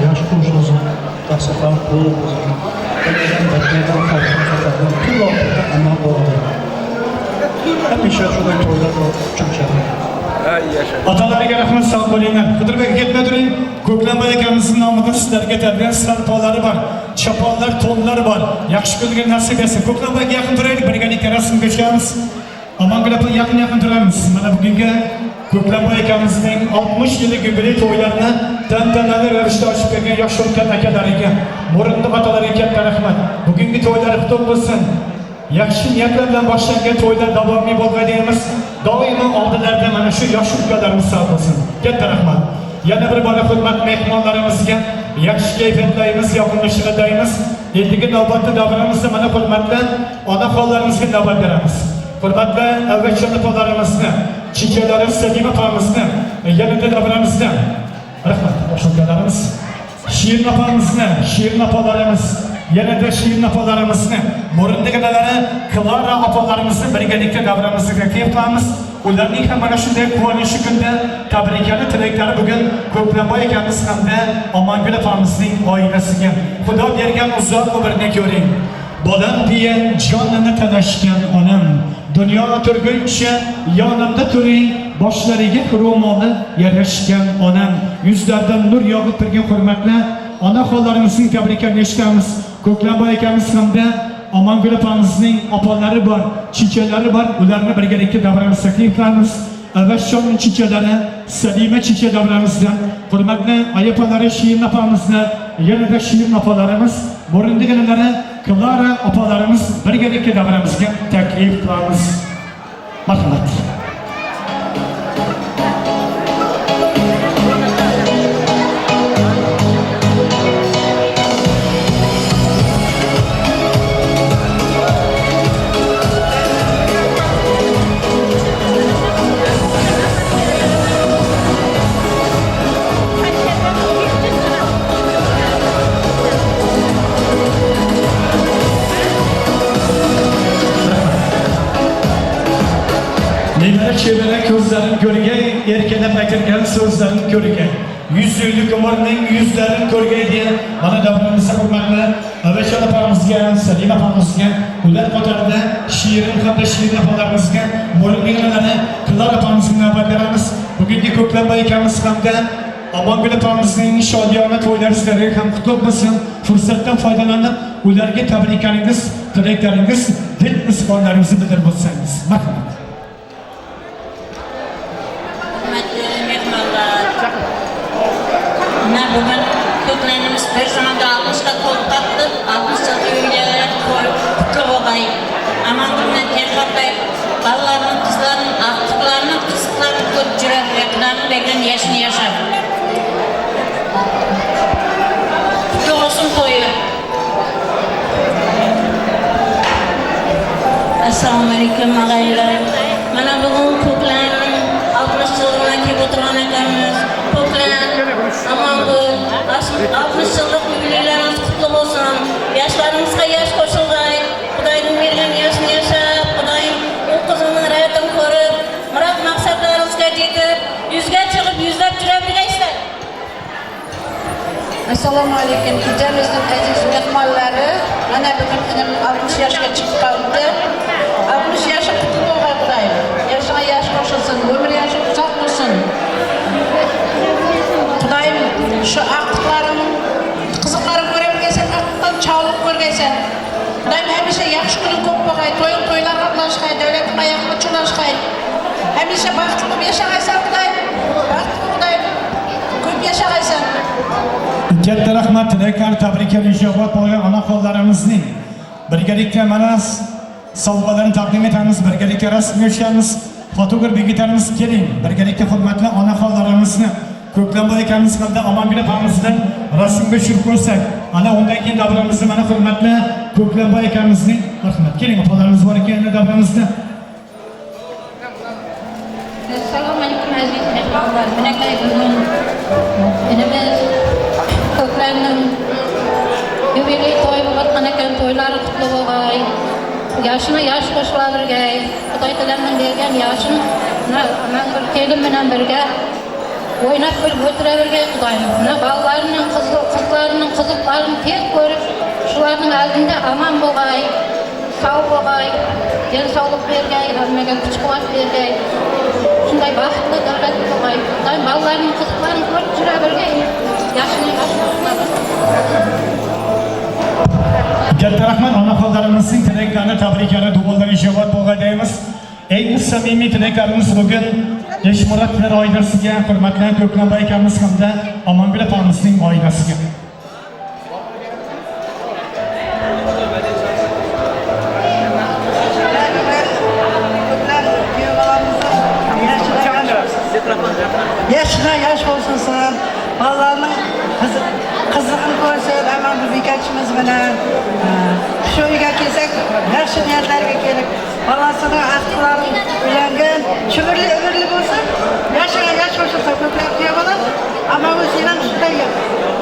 Yaş qo'shilsin, tasavvur qilib o'zini. Hamisha shunday to'ylar cho'chadi. Otalariga rahmat sog' bo'linglar. Qidirboy aka ketmay turing. Ko'klamboy akamizning nomidan sizlarga tabriklab sarpolari bor, chaponlar, to'nlar bor. Yaxshi kunga nasib etsin. Ko'klamboyga yaqin turaylik, birgalikda rasmga tushamiz. Omongul opa yaqin turamiz. Mana bugungi Ko'klamboy akamizning 60 yillik yubiley to'ylarini tantanali ravishda ochib bergan yosh o'tgan akalariga, Bo'rinli otalariga katta rahmat. Bugungi to'ylar qutlug' bo'lsin. Yaxshi niyatlar bilan boshlangan to'ylar davomli bo'lgay deymiz. Doimo oldinlarda mana shu yosh ukalarimiz sog' bo'lsin. Katta rahmat. Yana bir bora hurmatli mehmonlarimizga yaxshi kayfiyatlaymiz, yoqimlashtiramiz. Endigi navbatda davramizda mana hurmatli onaxonlarimizga navbat beramiz. Hurmatli avvalchon opalarimizni, chichalari Salima opamizni, yanada davramizda rahmat o'shalarimiz, Shirin opamizni, Shirin opalarimiz, yanada Shirin opalarimizni, Bo'rinligilarni Klara opalarimizni birgalikda davramizga taklif qilamiz. Ularning ham mana shunday quvonchli kunda tabriklari, tilaklari bugun Ko'klamboy akamiz hamda Omongul opamizning oilasiga. Xudo bergan uzoq umrni ko'ring. Bolam deya jonini talashgan onam, dunyo turguncha yonimda turing, boshlariga ro'moli yarashgan onam. Yuzlaridan nur yog'ib turgan hurmatli onaxonlarimizning tabriklarini eshitamiz. Ko'klamboy akamiz hamda Omongul opamizning opalari bor, chichalari bor. Ularni birgalikda davramizga taklif qilamiz. Avashshon chichalari, Salima chicha davramizdan, hurmatli ayopalari Shirin opamizni, yanada Shirin opalarimiz, Bo'rinligilarni Klara opalarimiz birgalikda davramizga taklif qilamiz. Marhamat. Çevre közlerin gölge, erkelep aytılgan so'zlarin ko'rgan. 100 yillik umrning yuzlarin ko'rgay diye mana davramizda hurmatli avvalchon opamizga, Salima opamizga, ular qatorida Shirin hamda Shirin opalarimizga, Bo'rinligilarni Klara opamizga navbat beramiz. Bugungi Ko'klamboy akamiz hamda Amangul opamizning shodiyona to'ylarishlari ham qutlug' bo'lsin. Fursatdan foydalanib, ularga tabriklarimiz, tilaklaringiz, dil izhorlaringizni bildirib o'tsangiz. Marhamat. Bugün köklerimiz bir zamanda 60'da koltuktaktı, 60 yıl üyeler kutlu olayım. Aman bundan terkatlayıp, ballarının, kızlarının, aktıklarının, kızıklarının kötü cüret yakılarını bekleyen yaşını yaşar. Kutlu olsun toyu. Esselamu Aleyküm ağaylar. Bana bugün köklerinin 60 yılına ki oturan ekemiz. Kökler, Amangul, 60 yıllık jubileleriniz kutlu olsun. Yaşlarımızga yaş koşulgay. Kuday'ın vergen yaşını yaşap, Kuday'ın o kızının hayatını korup, murat maksatlarınızga yetip, yüzge çıkıp yüzlep jürebilgeysizler. Assalamu Aleyküm. Gecemizin aziz mehmanları. Mana bugün 60 yaşga çıkıp kaldı. 60 yaşı kutlu olgay Kuday'ım. Yaşına yaş koşulsun, ömür yaşı uzak olsun. Kuday'ım şu aktıklarının, kızıklarını görebilgeysen, aktıktan çağılıp görgeysen. Kuday'ım hemişe yaxşı günün köp boğay, toylar katlaşkay, devletin ayakını çulaşkay. Hemişe baktılıp yaşagaysan Kuday'ım. Baktılıp Kuday'ım. Köp yaşagaysan. Katta rahmat, tilaklar, tabriklar, inshaalloh bo'lgan ona qo'llarimizning birgalikda mana sovg'alarni taqdim etamiz, birgalikda rasm yo'shamiz. Fotograf begitarimiz keling, birgalikda hurmatli ona qo'llarimizni Ko'klamboy akamiz hamda Amangul opamizdan rasmga tushirib ko'rsak, ana undan keyin davramizni mana hurmatli Ko'klamboy akamizning rahmat. Keling, opalarimiz bor ekan davramizda. Assalomu alaykum aziz mehmonlar. Minakay bugun inimiz Ko'klamning yubiley to'y bo'lib o'tgan ekan, to'ylari qutlug' bo'lgay. Yaşına yaş qo'shilavergay. Xudoy tilaman bergan yaşını Amangul kelin bilan birga o'ynab kulib o'tiravergay Xudoyim. Mana bolalarning, qizlarning qiziqlarini tez ko'rib, shularning oldida aman bo'lgay, sog' bo'lgay, den sog'lik bergay, hammaga kuch-quvvat bergay. Shunday baxtli davlat bo'lgay. Xudoyim bolalarning qiziqlarini ko'rib yuravergay. Yaxshini yaxshi qo'shilaver. Katta rahmat, ona qo'llarimizning tilaklarini, tabriklarini, duolarni ijobat bo'lgay deymiz. Eng samimiy tilaklarimiz bugün Eşmuratlar oilasiga, hurmatli Ko'klamboy akamiz hamda Amangul opamizning oilasiga. Yaşına yaş olsun sen, Allah'ın kızını koysun, Amangul birkaçımız bilen. Şu uyga kelsek, yaxshi niyatlarga kelib, bolasini aqtlarini uylangan, chumurli umrli bo'lsin, yaşına yaş qo'shilsa ko'plab tuyabolar, Amangul sen ham shunday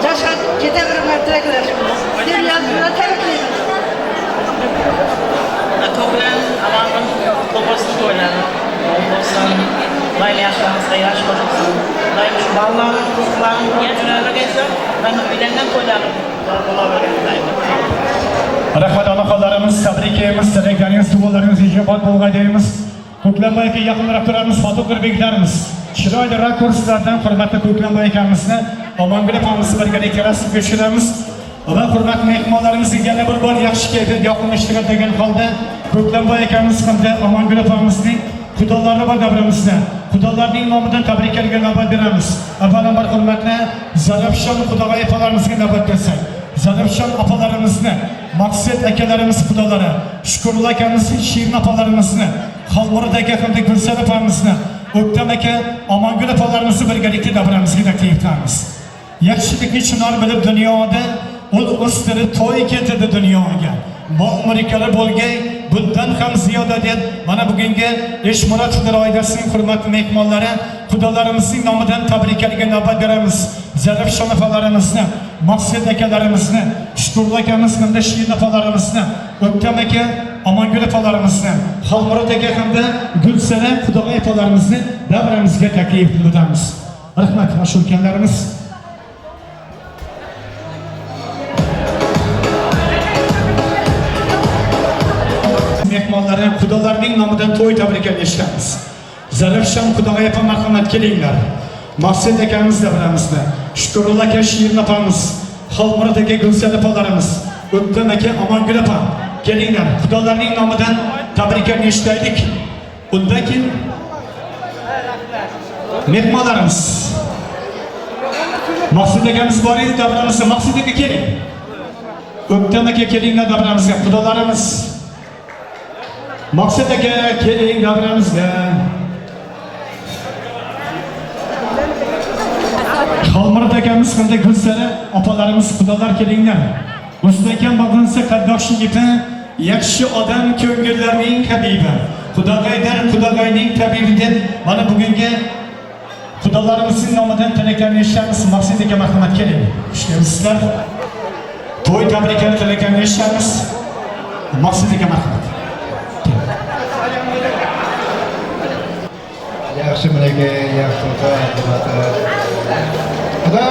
yoshga ketavermay tilaklashimiz. Sen yozuvlar tabriklaymiz. To'g'ri, Amangul to'g'risini to'yladi. Bo'lsin, mayli yaşlarımızga yaş qo'shilsin. Mayli shu bolalarning qizlarini yetiravergaysa, mana uylangan to'ylarni bo'lavergan. Rahmat ona qo'llarimiz, tabriklaymiz, tilaklaringiz, duolaringiz ijobat bo'lgay deymiz. Ko'klamboy aka yaqinroq turamiz, fotograf beklarimiz. Chiroyli rakurslardan hurmatli Ko'klamboy akamizni, Amangul opamizni birgalikda rasmga tushiramiz. Va hurmatli mehmonlarimizga yana bir bor yaxshi kayfiyat, yoqimlashtirgan degan holda Ko'klamboy akamiz hamda Amangul opamizning xudolari va davramizda xudolarning nomidan tabriklarga navbat beramiz. Avvalambor hurmatli Zarafshon Xudoga opalarimizga navbat bersak. Zarafshon opalarimizni, Maqsad akalarimiz xudolari, Shukurullo akamiz, Shirin opalarimizni, Xalmurod aka hamda Gulsan opamizni, O'ktam aka, Amangul opalarimizni birgalikda davramizga taklif qilamiz. Yaxshilikni chinor bilib dunyoda ul o'stirib to'y ketadi dunyoga. Mol-mulklar bo'lgay, bundan ham ziyoda deb mana bugungi Eshmuratlar oilasining hurmatli mehmonlari, xudolarimizning nomidan tabriklarga navbat beramiz. Zarafshon opalarimizni, Maqsad akalarimizni, Shukurullo akamiz hamda Shirin opalarimizni, O'ktam aka, Amangul opalarimizni, Xalmurod aka hamda Gulsana Xudoga opalarimizni davramizga taklif qilamiz. Rahmat, ashurkanlarimiz. Mehmonlari xudolarning nomidan to'y tabriklab eshitamiz. Zarafshon Xudoga marhamat kelinglar. Mahsud akamiz davramizda. Shukrullo aka shirin opamiz, Xolmurat aka Gulsan opalarimiz, O'ktam aka Omongul opa. Kelinglar, xudolarning nomidan tabriklarni eshitaylik. Undan keyin mehmonlarimiz. Mahsud akamiz bor edi davramizda. Mahsud aka keling. O'ktam aka kelinglar davramizga, xudolarimiz. Mahsud aka keling davramizga. Xolmurat akamiz qanday Gulsara opalarimiz xudolar kelinglar. Mustahkam bag'rinsa qaddoshligi yaxshi odam ko'ngillarning habibi. Xudogaydar xudogayning tabibi deb mana bugungi xudolarimizning nomidan tilaklarni eshitamiz. Maqsud aka marhamat keling. Xushkelibsizlar. To'y tabriklarini tilaklarni eshitamiz. Maqsud aka marhamat. Yaxshi malaka, yaxshi Xudo.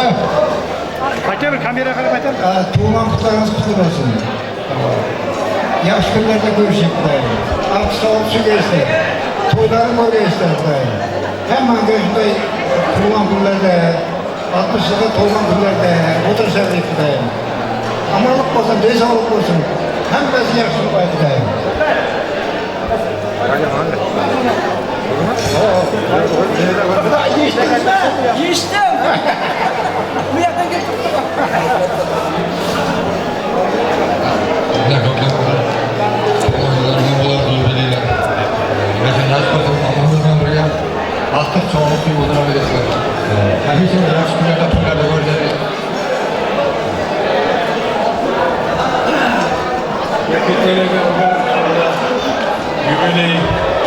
Aka bir kamera qarab aytamiz. Tug'ilgan kutlarimiz qutlug' bo'lsin. Yaxshi kunlarda ko'rishib qo'ying. Alqishlar sug'aysa, to'ylarim o'rgaysa qo'ying. Hammaga shunday tug'ilgan kunlarda, 60 yilda to'ygan kunlarda o'tirishalik qo'ying. Amonlik bo'lsin, bezovlik bo'lsin. Hammasi yaxshi bo'lib qo'ying. Yeshdim. Bu yoqdan kelib Artık çoğunluk bir odana verirler. Hepsi de yaxshi kunlarda pullarda ko'rishadi. Yubiley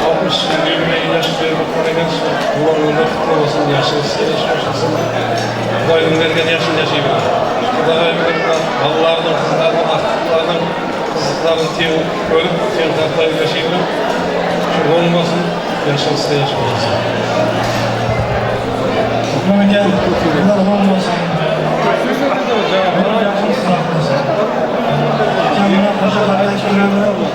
60 yubiley yaşlı bakmadan duvarında kutlu olsun, yaşlısı, yaşlısı. Kudayın vergen yaşını yaşayıp. Kudayın vergen Allah'ın kızlarının, aktıklarının, kızlarının tevi görüp, tevi tatlayıp yaşayıp. Şu olmasın, yaşlısı da yaşamasın. Mehmet bunlar olmasın. Kendine koşarak yaşayanlar olur.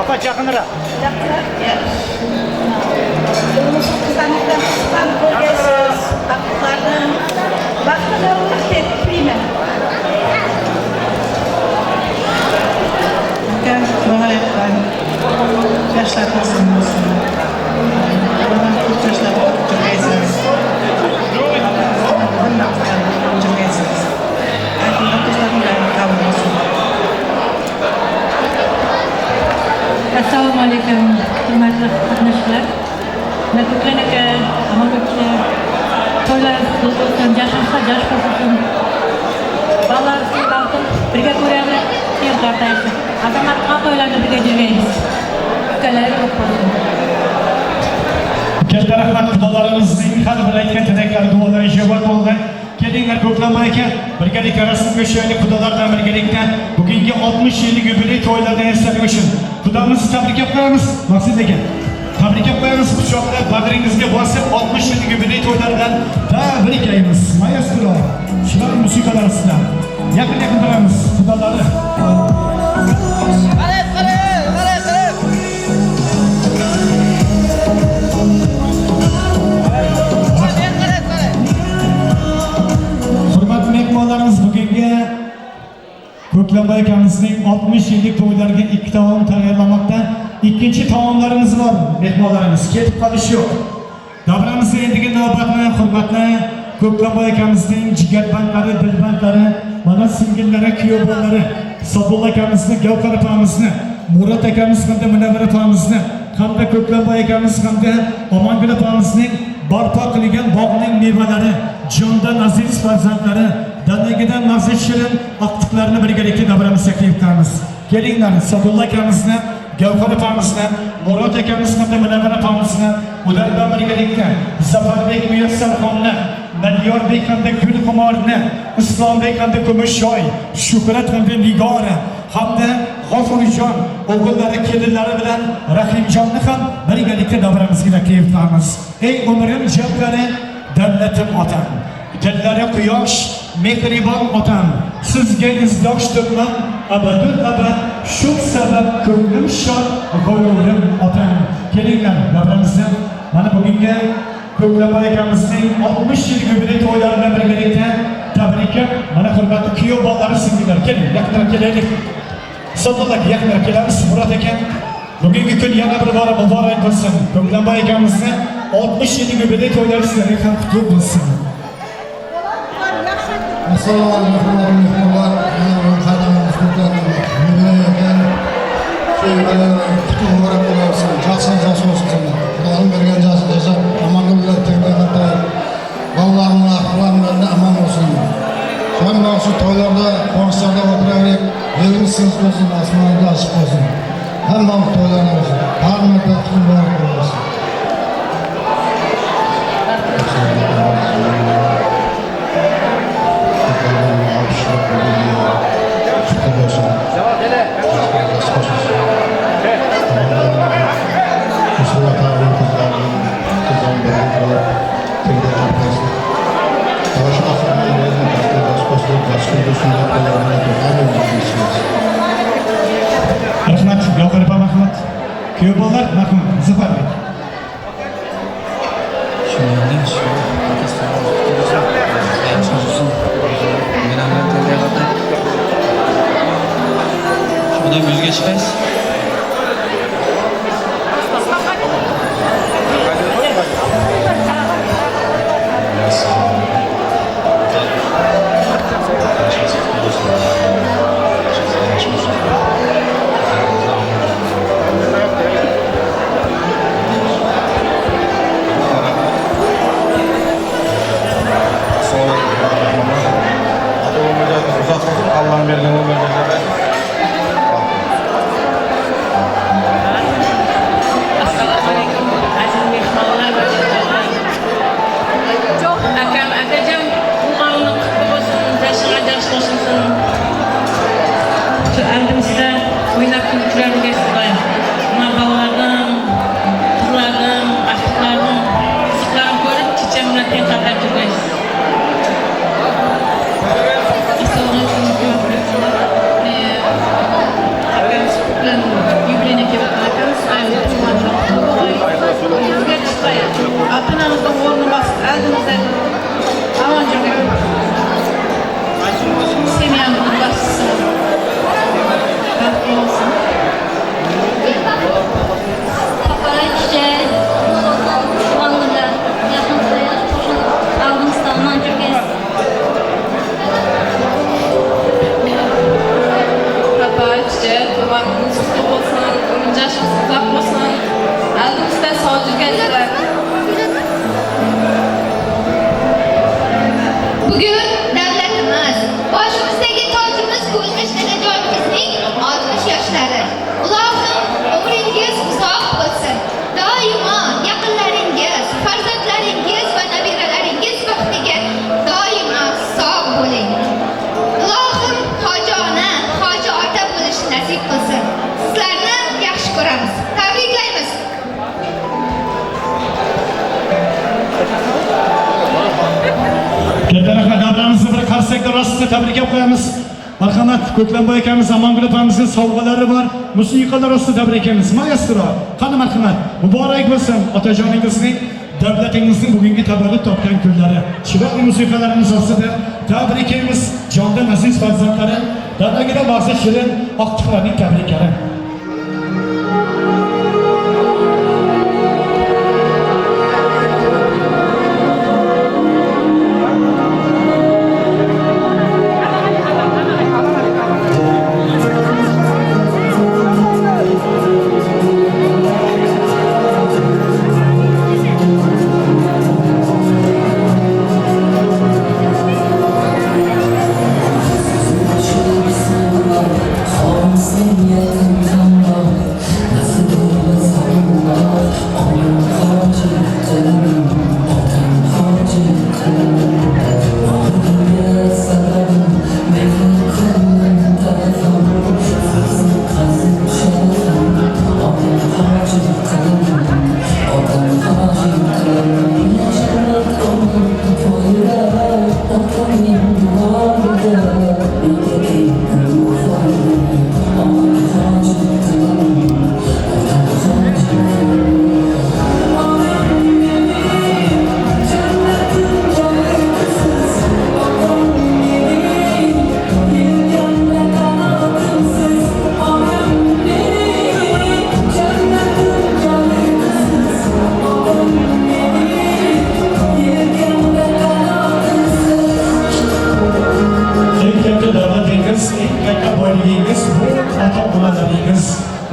Apa yakınlara. Yaşlar olsun olsun. Bana yaşlar olacağız. Bundan olacağız. Assalomu alaykum, hurmatli qatnashchilar. Ko'klan aka, Amalbekchi, to'ylar qutlug' bo'lsin, jashn bo'lsin. Bolalar baxtim birga ko'ramiz, keyin qartaymiz. Azamat to'ylarni birga yuramiz. Ukalar ko'p bo'lsin. Katta rahmat xudolarimizning har bir aytgan tilaklari, duolari ijobat bo'ldi. Kelinglar ko'plama aka, birgalikda rasm ko'shaylik xudolardan birgalikda bugungi 60 yillik yubiley to'ylardan eslab o'shin. Xudomizni tabriklab qo'yamiz. Maqsud aka, tabriklab qo'yamiz. Quchoqlab bag'ringizga bosib 60 yillik yubiley to'ylaridan tabriklaymiz. Maestro, chiroyli musiqalar sizlar. Yaqin turamiz xudolari. Mehmonlarimiz bugungi Ko'klamboy akamizning 60 yillik to'ylariga 2 taom tayyorlamoqda. Ikkinchi taomlarimiz bor. Mehmonlarimiz ketib qolish yo'q. Davramizda endigi navbatni hurmatli Ko'klamboy akamizning jigarbandlari, dilbandlari, mana singillari, kuyovlari, Sofulla akamizni, Gavhar opamizni, Murat akamiz hamda Munavvar opamizni, hamda Ko'klamboy akamiz hamda Omongul opamizning barpo qilingan bog'ning mevalari, jondan aziz farzandlari, danagidan mazza shirin aqtiqlarni birgalikda davramizga qilib kelinglar. Sofulla akamizni, Gavhar opamizni, Murat akamiz hamda Munavvar opamizni ular bilan birgalikda Zafarbek Muyassarxonni, Madiyorbek hamda Gulxumorni, Islombek hamda Kumushoy, Shuhrat hamda Nigora hamda G'ofurjon o'g'illari, kelinlari bilan Rahimjonni ham birgalikda davramizga taklif qilamiz. Ey umrim jablari, davlatim otam. dillari quyosh, mehribon otam. Sizga izdoshdirman, abadul abad, shu sabab ko'nglim shod, g'ururim otam. Kelinglar, davramizdan mana bugungi Ko'klamay akamizning 60 yil yubiley to'ylarini birgalikda tabriklab, mana hurmatli kuyov bolalari singillar, keling, yaqinroq kelaylik. Soddalar yaqinroq kelamiz. Murat aka, bugungi kun yana bir bora muborak bo'lsin. Ko'klamay akamizni 60 yil yubiley to'ylari sizlarga ham qutlug' bo'lsin. Assalomu alaykum mehmonlar, qadrimiz ko'klamay yubiley ekan. Qutlug' muborak bo'lsin. Yaxshi bo'lsin. Xudoning bergan jazosi yashab, amonlar tengda Allah'ın ahlarında aman olsun. Hem de şu toylarda, konserlerde oturarak elimiz sınıf olsun, asmanında açık olsun. Hem de toylarda olsun. Parmağında tutun var olsun. Rahmat, Yoqirib Mahmud. Kuyovlar Mahmud Zafarбек. Şuradan yüzge çıkayız. Allah'ın verdiği o verdiği. Akam, akajon, o'g'limni qutlu bo'lsin, jashiga jash qo'shilsin. Shu oldimizda o'ynab kulib o'rgatsin. Mana bolalardan, qizlardan, aşıqlardan, qiziqlarni ko'rib, checham bilan teng qadrlab turgaysiz. Atanamızdan oğlunu basıp elimizden amanca Semih'in başçısı Rabbim olsun. Papay çiçeği, Vanlı'da yakın sayar, aldığımızda amanca Papay çiçeği, babanınız kutlu olsun, onun yaşınız uzak olsun. Elimizde sağlıcı gelirler. Bugün devletimiz, başımızdaki tacımız koymuş dedecağımızın 60 yaşları. Ularning umringiz uzoq bo'lsin. Doimo yaqinlaringiz, farzandlaringiz va nabiralaringiz baxtiga doimo sog' bo'ling. Ilohim hojona, hoji ota bo'lishni nasib qilsin. Sizlarni yaxshi ko'ramiz. Tabriklaymiz. Rahmat, davramizda bir qarsakda rostga tabriklab qo'yamiz. Marhamat, Ko'klamboy akamiz, Amongul opamizning sovg'alari bor. Musiqalar rostga tabriklaymiz. Maestro, qani marhamat, muborak bo'lsin otajoningizning, davlatingizning bugungi tavallud topgan kunlari. Chiroyli musiqalarimiz ostida tabriklaymiz jondan aziz farzandlari, dadagina ba'zi shirin oqchiqlarning tabriklari. Sen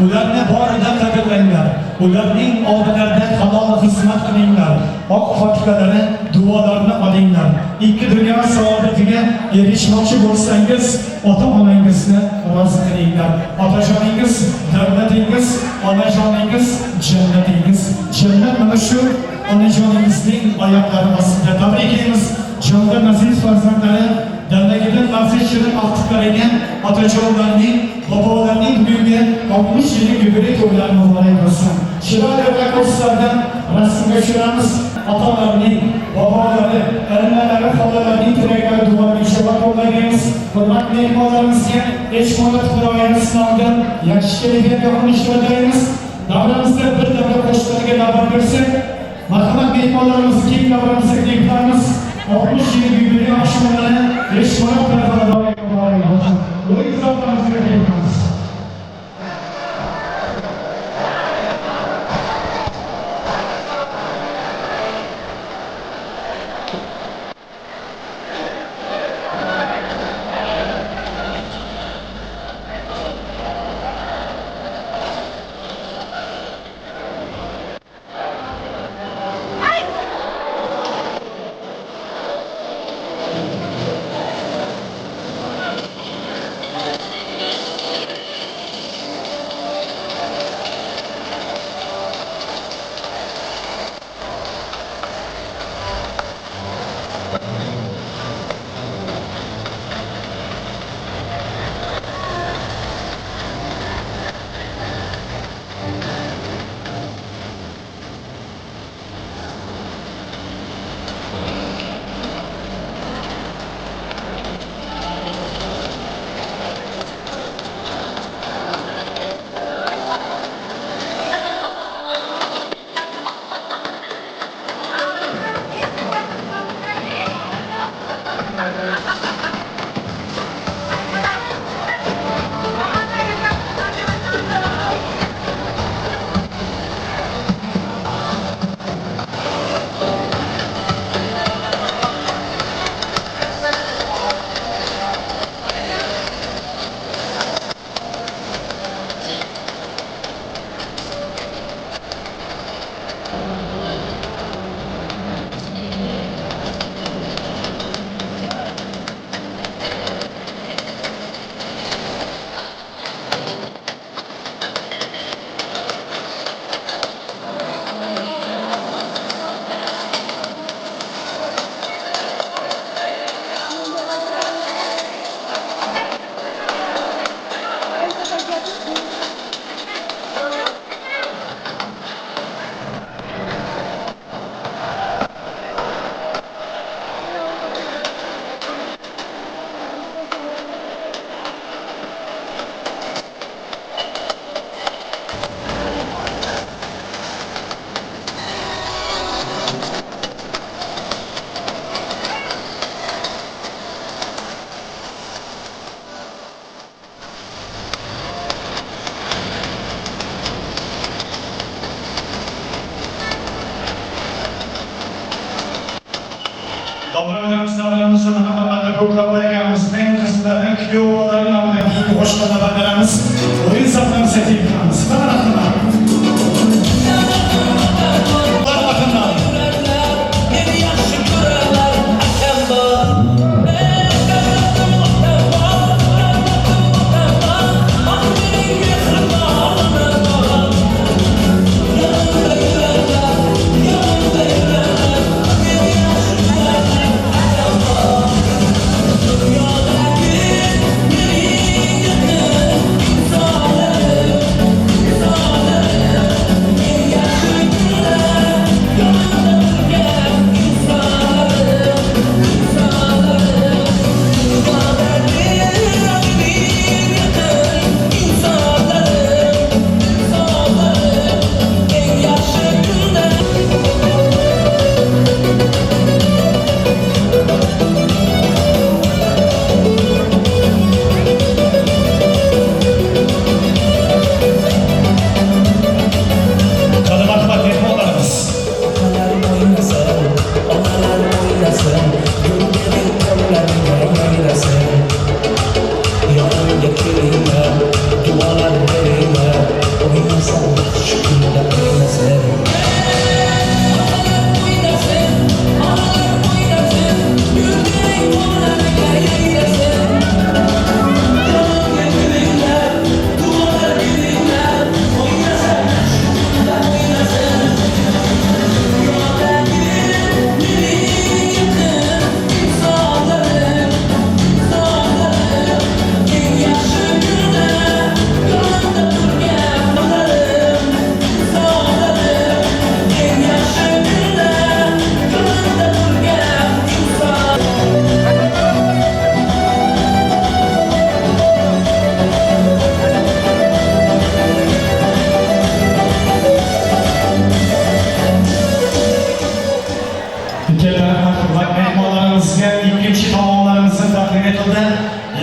Ularni borida qadrlanglar. Ularning oldilarida halol xizmat qilinglar. Oq fotihalari, duolarni olinglar. Ikki dunyo saodatiga erishmoqchi bo'lsangiz, ota-onangizni rozi qilinglar. Otajoningiz davlatingiz, onajoningiz jannatingiz. Jannat mana shu onajoningizning oyoqlari ostida. Tabriklaymiz. Jondan aziz farzandlari, davlagidan mavzu shirin ortiqlagan otajonlarning, bobolarning bugungi 60 yillik yubiley to'ylari muborak bo'lsin. Chiroyli rakurslardan rasmga tushiramiz. Otalarning, bobolari, alalari, xolalarning tilaklari duolar inshaalloh qo'llaymiz. Hurmatli mehmonlarimizga Eshmonat Xudoyimiz nomidan yaxshi kayfiyatga xonishtiramiz. Davramizda bir davra qo'shiqlarga davr bersak, marhamat mehmonlarimizni keng davramizga takliflaymiz. 60 yil yubiley oshxonalari Eshmonat tarafidan muborak bo'lsin. Bu ijrotamizga takliflaymiz. Davranışlarımızın hakkında programlarımızın kızlarının kilolarının altındaki hoşlarına bakarımız, oyun saplarımızı tekrar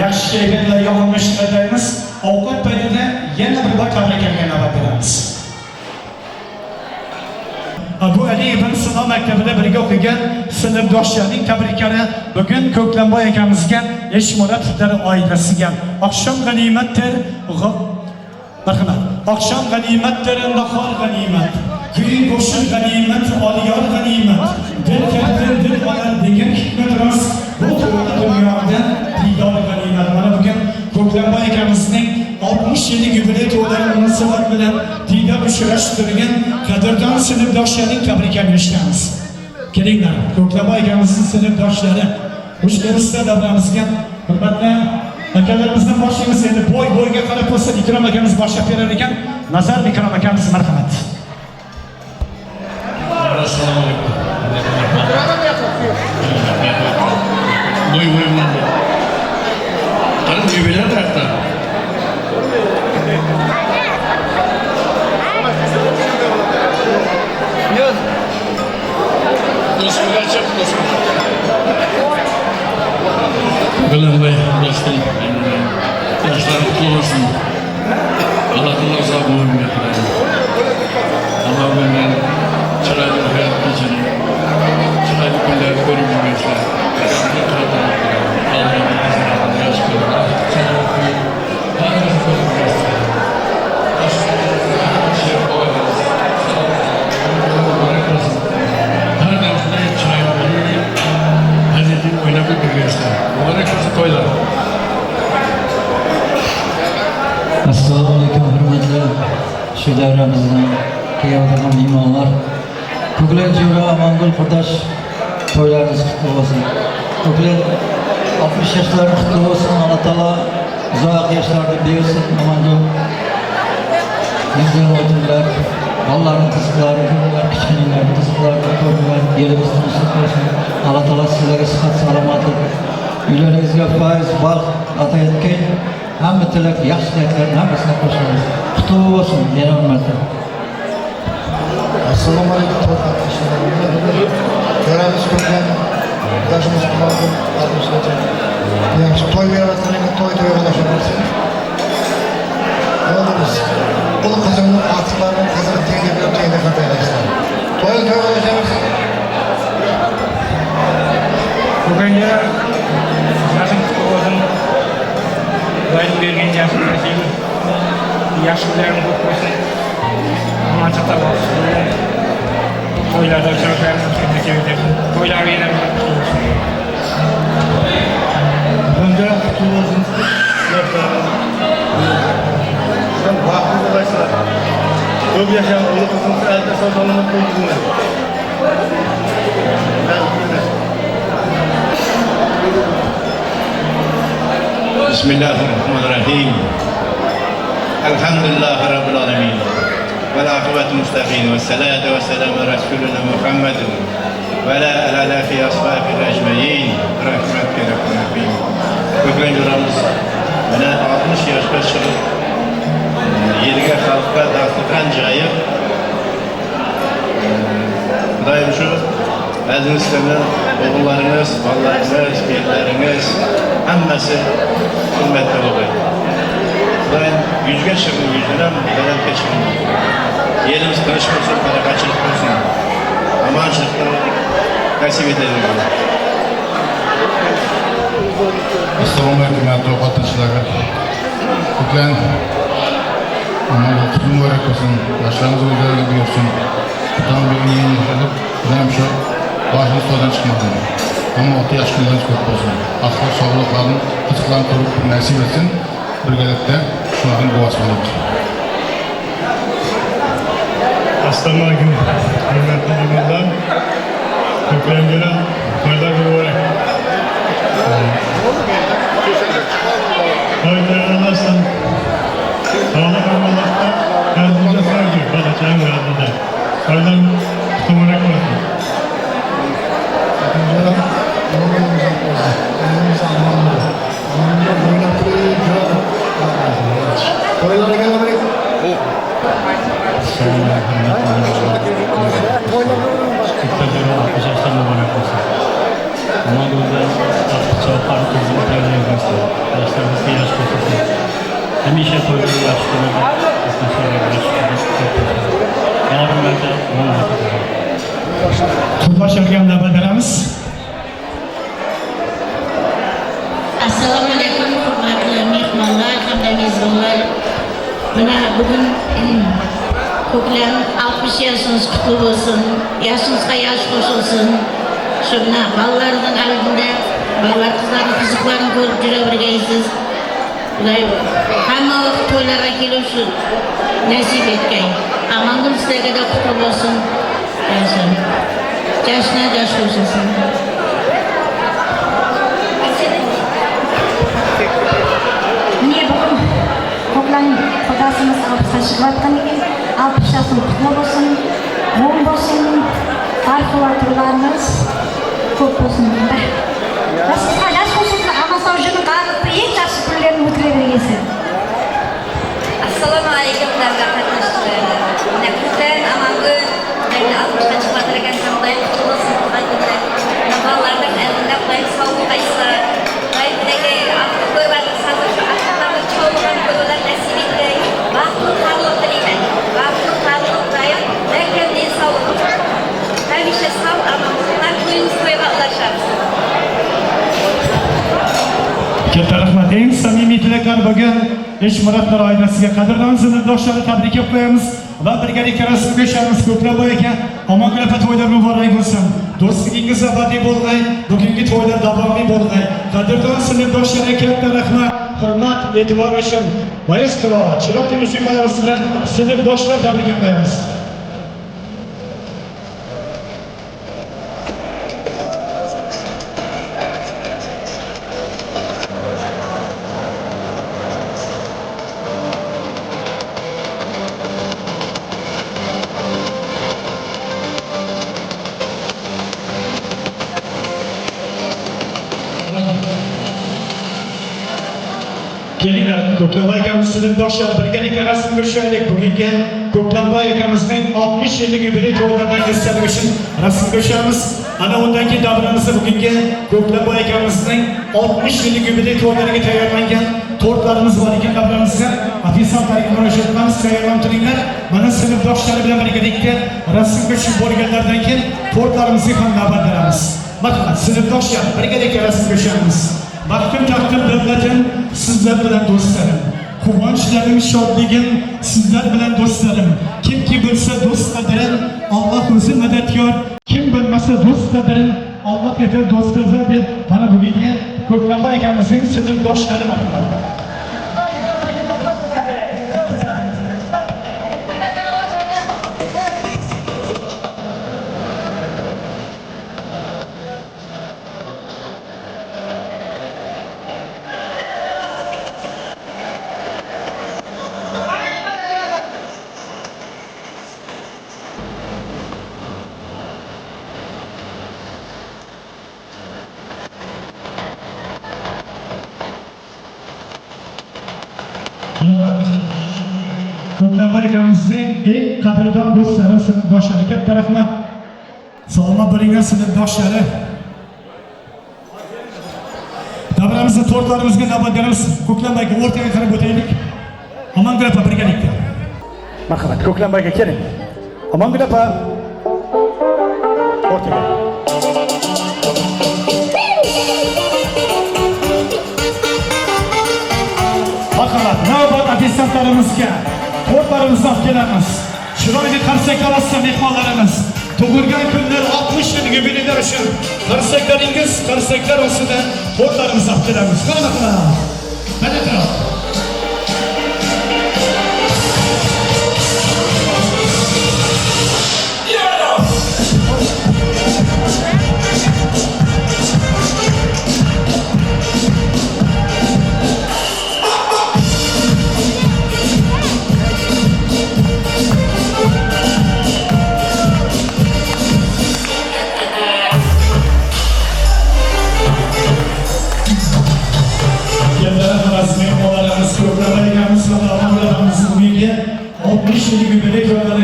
yaxshi kelganlarga omad tilaymiz. Ovqat paytida yana bir bor tabriklarga navbat beramiz. Abu Ali ibn Sino maktabida birga o'qigan sinfdoshlarining tabriklari bugun Ko'klamboy akamizga Eshmuratovlar oilasiga oqshom g'animatdir, marhamat. Oqshom g'animatdir, nahor g'animat. Kuy qo'shiq g'animat, oliyor g'animat. Dil katta dil olar degan hikmat rost. Bu dunyoda diydor g'animat. Mana bugun Ko'klamboy akamizning 60 yillik yubiley to'ylari munosabat bilan diydor uchrashtirgan qadrdon sinfdoshlarining tabriklarini eshitamiz. Kelinglar, Ko'klamboy akamizning sinfdoshlari ushbu davramizga hurmatli akalarimizni boshlaymiz. Endi bo'yga qarab bo'lsa Ikrom akamiz boshlab berar ekan. Nazar Ikrom akamiz marhamat. Assalomu alaykum. Bo'y bilan. Qani yubiley tarafdan. Ko'klamboy dostum, yoshlar qutlug' bo'lsin. Alloh taolo uzoq umr bersin. Alloh mendan chiroyli hayot kechiring. Chiroyli kunlar ko'rib yurgaysizlar. Assalomu alaykum hurmatli shu davramizdan kelgan mehmonlar. Ko'klam Jo'ra Amangul Qurdosh to'ylarimiz qutlug' bo'lsin. Ko'klam 60 yoshlarni qutlug' bo'lsin. Alloh taolo uzoq yoshlarni bersin. Amangul yengil o'tirlar, bolalarning qiziqlari, kichkinalar qiziqlarni ko'rgan yerimiz tinchlik bo'lsin. Alloh taolo sizlarga sihat salomatlik, uylaringizga fayz, baxt ato etgan. Hamma tilak yaxshi tilaklarni hammasini qo'shamiz. Qutlug' bo'lsin, yana hurmatli. Assalomu alaykum. Ko'ramiz ko'klam yoshimiz qoldi, albatta. Yaxshi to'y berayotgan to'y-to'yga bo'lsin. Biz bu qizimning ortiqlarini qizini tenga berib tenga qataymiz. To'y-to'yga bo'lamiz. Bugünge yaşım tutuğudum. Bayım bergen yaşımda şeyim. Yaşlılarım çok olsun. Amaçta olsun. Toylarda çocuklarımız gibi çevirdim. Toylar yine olsun. Bunda kutlu olsun. Sen vakti dolayısıyla çok yaşayan oğlu kızımızı elde sağlamını koyduğunu. Bismillahirrahmanirrahim. Elhamdülillahi Rabbil alemin. Ve la akıbeti müstakim. Ve salatu ve selamu Resulüne Muhammedin. Ve la alalafi ashabi ecmeyin. Rahmetke Rahim. Köklen Jo'ramiz bana 60 yaşga chiqib yerga xalqqa dasturxon joyib Xudoyim shu azizlarni o'g'illarimiz, bolalarimiz, kellarimiz hammasi hurmatda bo'lgan. Xudoyim yuzga chiqib yuzdan baland kechirsin. Yerimiz tinch bo'lsin, barakatchilik bo'lsin. Amonchilikni nasib etadi. Assalomu alaykum aziz qatnashchilar. Ko'klam qutlug' muborak bo'lsin. Yoshlarimiz o'zlariga buyursin. Xudoim bergan yashab, ham shu boshimiz to'dan chiqmasin. Ammo 6 yosh kunlarimiz ko'p bo'lsin. Axir sog'liqlarni, qiziqlarni ko'rib nasib etsin. Birgalikda shularning duosi bo'lamiz. Assalomu alaykum. Hurmatli mehmonlar. Ko'klamga to'ylar muborak. Toylarınızdan sağlık olmalıkta kendinize sevgi, kalacağım yardımda. Toylar muborak olsun. Toylarga gelemedik. Ama burada artık çok farklı bir Hamisha to'ylar yaxshi Turdoshlarga navbat beramiz. Assalomu alaykum hurmatli mehmonlar hamda mezbonlar. Mana bugun ko'klam 60 yoshingiz qutlug' bo'lsin. Yoshingizga yosh qo'shilsin. Shuna bolalarning oldida bolalar qizlarning qiziqlarini ko'rib yuravergaysiz. Ular hamma vaqt to'ylarga kelishni nasib etgay. Amangul sizlarga da qutlug' bo'lsin. Yashin. Jashna yosh qo'shilsin. Niye bugün koklan kodasımız alıp taşıklattan ki 60 yaşın kutlu olsun, mum olsun, kalkulatorlarımız çok olsun. Nasıl yaş olsun ama savcının kanıtı en yaşlı pullerini mutluvergesin. Assalomu alaykum davlat qatnashchilari. Nakutdan Amangul yangi 60 chiqarilgan samolyot qutlug' bo'lsin. Bolalarning eldida qulay sog'liq qayslar. Qaytdagi avtoko'ylarni sazir ahmoqlarni cho'g'lan ko'rlar nasib etgay. Vaqtni qadr qiling. Vaqtni qadr qiling. Lekin sog'liq. Hamisha sog' amonlar to'yingiz to'yga ulashamiz. Katta rahmat. Eng samimiy tilaklar bugun Eshmuratlar oilasiga qadrdon sinfdoshlari tabriklab qo'yamiz va birgalikda rasm ko'rishamiz. Ko'plab boy ekan. Amangul opa to'ylar muborak bo'lsin. Do'stligingiz abadiy bo'lg'ay, bugungi to'ylar davomli bo'lg'ay. Qadrdon sinfdoshlariga katta rahmat, hurmat, e'tibor uchun. Maestro, chiroqli musiqalarimiz bilan sinfdoshlar tabriklab qo'yamiz. Kelinglar, Ko'klamboy akamiz sinfdoshlar birgalikda rasm ko'rishaylik. Bugungi Ko'klamboy akamizning 60 yillik yubiley to'ylaridan esdalik uchun rasm ko'rishamiz. Ana undan keyin davramizni bugungi Ko'klamboy akamizning 60 yillik yubiley to'ylariga tayyorlangan tortlarimiz bor ekan. Davramizga ofisantlarga murojaat qilamiz, tayyorlanib turinglar. Mana sinfdoshlari bilan birgalikda rasm ko'rishib bo'lganlardan keyin tortlarimizga ham navbat beramiz. Marhamat, sinfdoshlar birgalikda rasm ko'rishamiz. Baxtim taqdim davlatim sizlar bilan do'stlarim. Quvonchlarim, shodligim sizlar bilan do'stlarim. Kimki bilsa do'st qadrin, Alloh o'zi madadkor. Kim bilmasa do'st qadrin, Alloh yetar do'st qilsa deb mana bugungi Ko'klamboy akamizning sinfdoshlari marhamat. Ko'klamboy akamizning eng qadrdon do'stlari, sinfdoshlari, katta rahmat. Salomat bo'linglar sinfdoshlari. Davramizda tortlarimizga navbat beramiz. Ko'klamboyga o'rtaga qarab o'taylik. Amangul opa birgalikda. Marhamat, Ko'klamboyga keling. Amangul opa o'rtaga. Marhamat, navbat ofisantlarimizga tortlarimizni olib kelamiz. Chiroyli qarsaklar ostida mehmonlarimiz tug'ilgan kunlar 60 yil yubileylar uchun qarsaklaringiz, qarsaklar ostida tortlarimizni olib kelamiz. Marhamat. Mana taraf.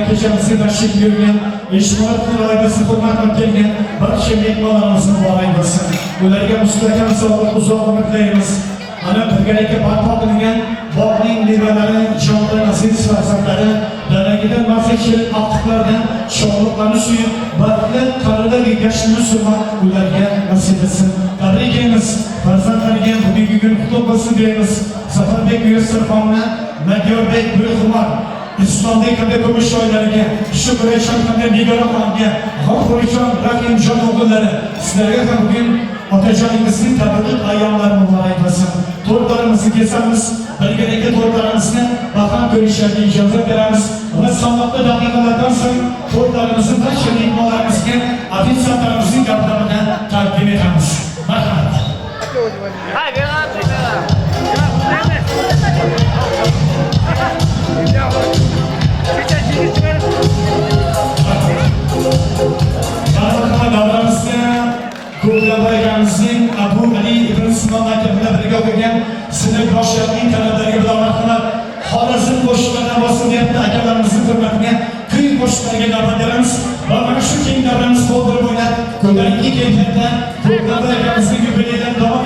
Kechamizni tashrif buyurgan Eshmuratlar oilasi hurmatga kelgan barcha mehmonlarimiz muborak bo'lsin. Ularga mustahkam sog'lik, uzoq umr tilaymiz. ana birgalikda barpo qilingan bog'ning mevalari, jonli aziz farzandlari daragidan mazhir aqtiqlardan sho'rliqlarni suyib, barqli qarida egashini surmak ularga nasib etsin. Tabriklaymiz farzandlarga bugungi kun qutlug' bo'lsin deymiz. Safarbek Yusufxonni, Madyorbek Bulxumar, Islombek kabi ko'mish shoirlariga, Shukurjon kabi Nigora xonga, G'ofurjon Rahimjon o'g'illari, sizlarga ham bugun otajonimizning tabrik ayyomlari muborak bo'lsin. To'rtlarimizni kesamiz, birgalikda to'rtlarimizni baham ko'rishlarga ijozat beramiz va sanoqli daqiqalardan so'ng to'rtlarimizni barcha mehmonlarimizga ofitsiantlarimizning gaplaridan taqdim etamiz. Marhamat. Davramizda Ko'klabaygamizning Abu Ali ibn Sinon maktabida birga o'qigan sinf yoshlarning talabalariga bilan marhamat. Xorazm qo'shiqlaridan bosim deyapti akalarimizning hurmatiga kuy qo'shiqlariga navbat beramiz va mana shu keng davramiz to'ldirib o'ynab ko'tarinki kayfiyatda Ko'klabaygamizning yubileyidan davom